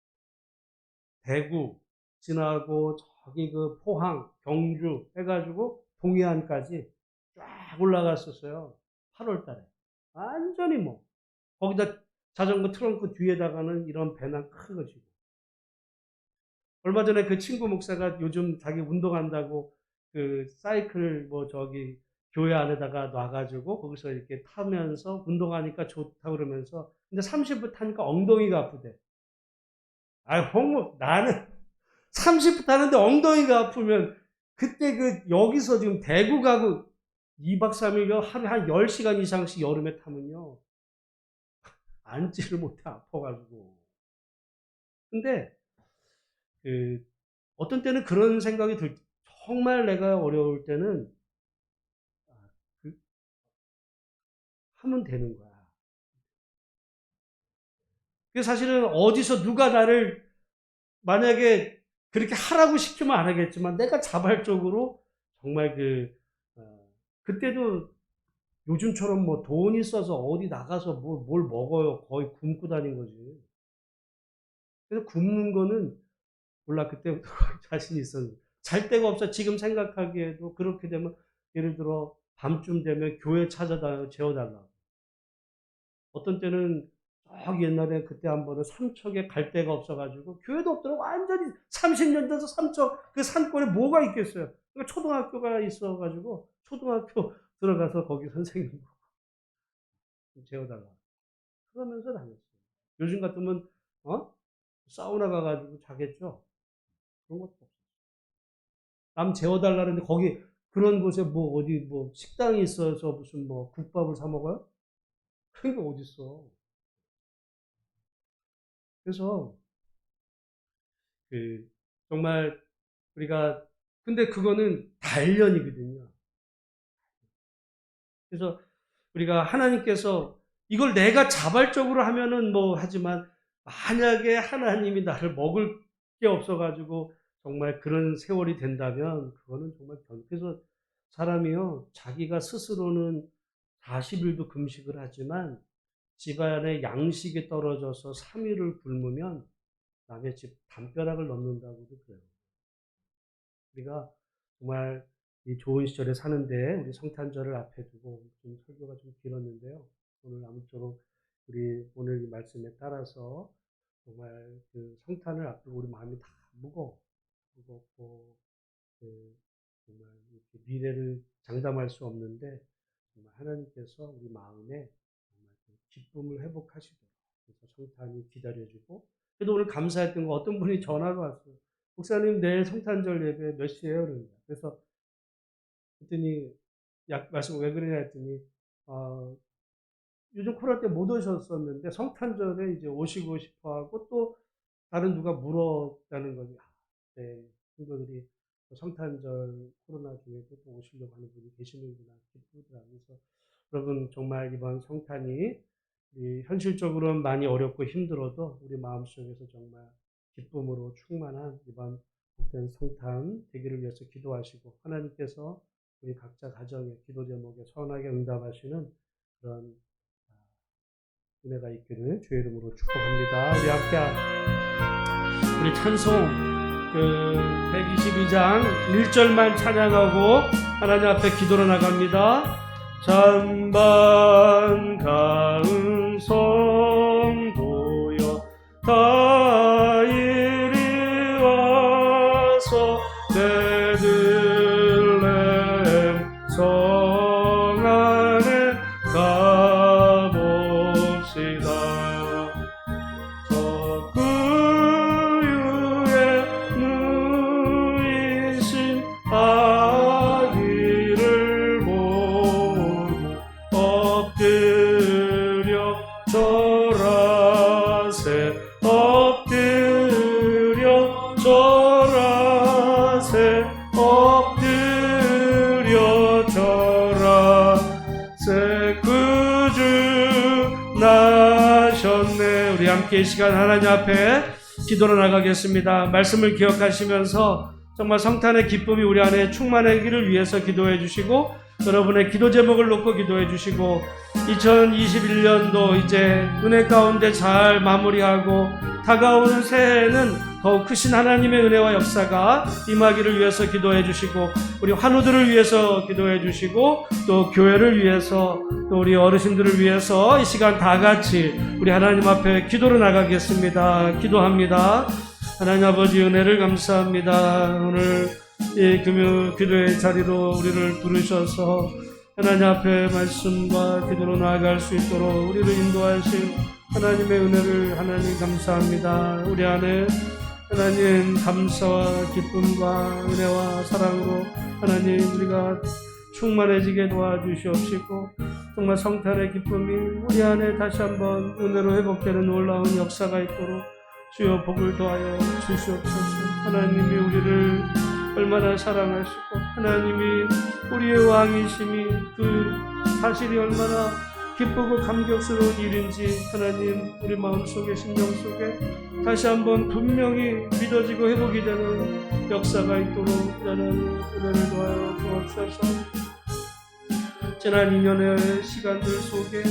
대구 지나고 저기 그 포항, 경주 해가지고 동해안까지 쫙 올라갔었어요. 8월 달에. 완전히 뭐, 거기다 자전거 트렁크 뒤에다가는 이런 배낭 큰 거 지고. 얼마 전에 그 친구 목사가 요즘 자기 운동한다고 그 사이클 뭐 저기 교회 안에다가 놔가지고 거기서 이렇게 타면서 운동하니까 좋다 그러면서 근데 30분 타니까 엉덩이가 아프대. 아, 홍모, 나는 30분 타는데 엉덩이가 아프면 그때 그 여기서 지금 대구 가고 2박 3일요 하루에 한 10시간 이상씩 여름에 타면요 앉지를 못해 아파가지고. 근데 그 어떤 때는 그런 생각이 정말 내가 어려울 때는 그 하면 되는 거야. 그 사실은 어디서 누가 나를 만약에 그렇게 하라고 시키면 안 하겠지만 내가 자발적으로 정말 그때도 요즘처럼 뭐 돈이 있어서 어디 나가서 뭘 먹어요. 거의 굶고 다닌 거지. 그래서 굶는 거는 몰라 그때부터 자신 있었는데 잘 데가 없어. 지금 생각하기에도 그렇게 되면 예를 들어 밤쯤 되면 교회 찾아다 재워달라고. 어떤 때는 저기 옛날에 그때 한 번은 삼척에 갈 데가 없어가지고 교회도 없더라고. 완전히 30년 돼서 삼척 그 산골에 뭐가 있겠어요. 그러니까 초등학교가 있어가지고 초등학교 들어가서 거기 선생님 재워달라고. 그러면서 다녔어요. 요즘 같으면 사우나 가가지고 자겠죠. 그런 것도 없어요. 남 재워달라는데 거기 그런 곳에 뭐 어디 뭐 식당이 있어서 무슨 뭐 국밥을 사 먹어요? 그런 게 어딨어. 그래서 그 정말 우리가 근데 그거는 단련이거든요. 그래서 우리가 하나님께서 이걸 내가 자발적으로 하면은 뭐 하지만 만약에 하나님이 나를 먹을 게 없어가지고 정말 그런 세월이 된다면 그거는 정말 그래서 사람이요 자기가 스스로는 40일도 금식을 하지만 집안에 양식이 떨어져서 3일을 굶으면 남의 집 담벼락을 넘는다고도 그래요. 우리가 정말 이 좋은 시절에 사는데 우리 성탄절을 앞에 두고 좀 설교가 좀 길었는데요. 오늘 아무쪼록 우리 오늘 이 말씀에 따라서 정말 그 성탄을 앞두고 우리 마음이 다 무겁고 정말 이렇게 미래를 장담할 수 없는데 정말 하나님께서 우리 마음에 정말 그 기쁨을 회복하시도록 그래서 성탄이 기다려지고 그래도 오늘 감사했던 거 어떤 분이 전화가 왔어요. 목사님 내일 성탄절 예배 몇 시에요? 그러니까 그래서 그랬더니 말씀 왜 그러냐 했더니 요즘 코로나 때 못 오셨었는데 성탄절에 이제 오시고 싶어 하고 또 다른 누가 물었다는 거죠. 네, 친구들이 성탄절 코로나 중에도 또 오시려고 하는 분이 계시는구나 기쁘더라고요. 그래서 여러분 정말 이번 성탄이 현실적으로는 많이 어렵고 힘들어도 우리 마음속에서 정말 기쁨으로 충만한 이번 복된 성탄 되기를 위해서 기도하시고 하나님께서 우리 각자 가정의 기도 제목에 선하게 응답하시는 그런 은혜가 있기를 주의 이름으로 축복합니다. 우리 함께 우리 찬송 122장 1절만 찬양하고 하나님 앞에 기도로 나갑니다. 잔반 가은 성도여 다 이리 와서 베들레헴 성 안에 가봅시다. 석구유에 누이신 아기를 보고 엎드려 절하세 엎드려 절하세 엎드려 절하세 구주 나셨네. 우리 함께 이 시간 하나님 앞에 기도로 나가겠습니다. 말씀을 기억하시면서 정말 성탄의 기쁨이 우리 안에 충만하기를 위해서 기도해 주시고 여러분의 기도 제목을 놓고 기도해 주시고 2021년도 이제 은혜 가운데 잘 마무리하고 다가오는 새해에는 더욱 크신 하나님의 은혜와 역사가 임하기를 위해서 기도해 주시고 우리 환우들을 위해서 기도해 주시고 또 교회를 위해서 또 우리 어르신들을 위해서 이 시간 다 같이 우리 하나님 앞에 기도로 나가겠습니다. 기도합니다. 하나님 아버지 은혜를 감사합니다. 오늘 이 금요 기도의 자리로 우리를 부르셔서 하나님 앞에 말씀과 기도로 나아갈 수 있도록 우리를 인도하신 하나님의 은혜를 하나님 감사합니다. 우리 안에 하나님 감사와 기쁨과 은혜와 사랑으로 하나님 우리가 충만해지게 도와주시옵시고 정말 성탄의 기쁨이 우리 안에 다시 한번 은혜로 회복되는 놀라운 역사가 있도록 주여 복을 더하여 주시옵소서. 하나님이 우리를 얼마나 사랑하시고 하나님이 우리의 왕이심이 그 사실이 얼마나 기쁘고 감격스러운 일인지 하나님 우리 마음속에 심령 속에 다시 한번 분명히 믿어지고 회복이 되는 역사가 있도록 하나님 은혜를 도하여 주옵소서. 지난 2년의 시간들 속에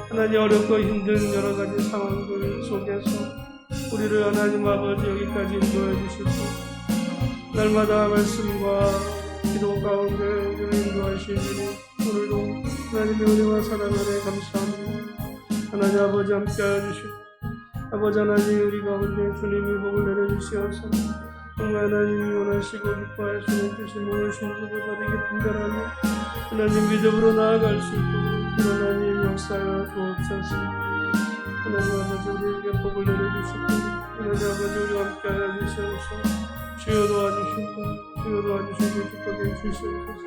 하나님 어렵고 힘든 여러 가지 상황들 속에서 우리를 하나님 아버지 여기까지 인도해 주시고 날마다 말씀과 기도 가운데 우리를 인도하시니 오늘도 하나님의 은혜와 사랑 안에 감사합니다. 하나님 아버지 함께하여 주시고 아버지 하나님 우리 가운데 주님이 복을 내려주시어서 정말 하나님이 원하시고 기뻐하시는 뜻이 무엇인지를 바르게 분별하며 하나님 믿음으로 나아갈 수 있도록 하나님 역사하여 주옵소서. 하나님 아버지 우리에게 복을 내려주시고 하나님 아버지 우리와 함께하여 주시옵소서. 주여 도와주시고 주여 도와주시고 축복해 주시옵소서.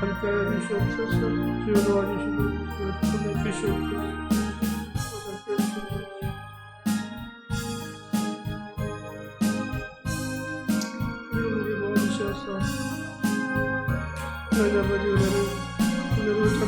함께하여 주시옵소서. 주여 도와주시고 주여 축복해 주시옵소서. 우리 도와주셔서 하나님 아버지 은혜를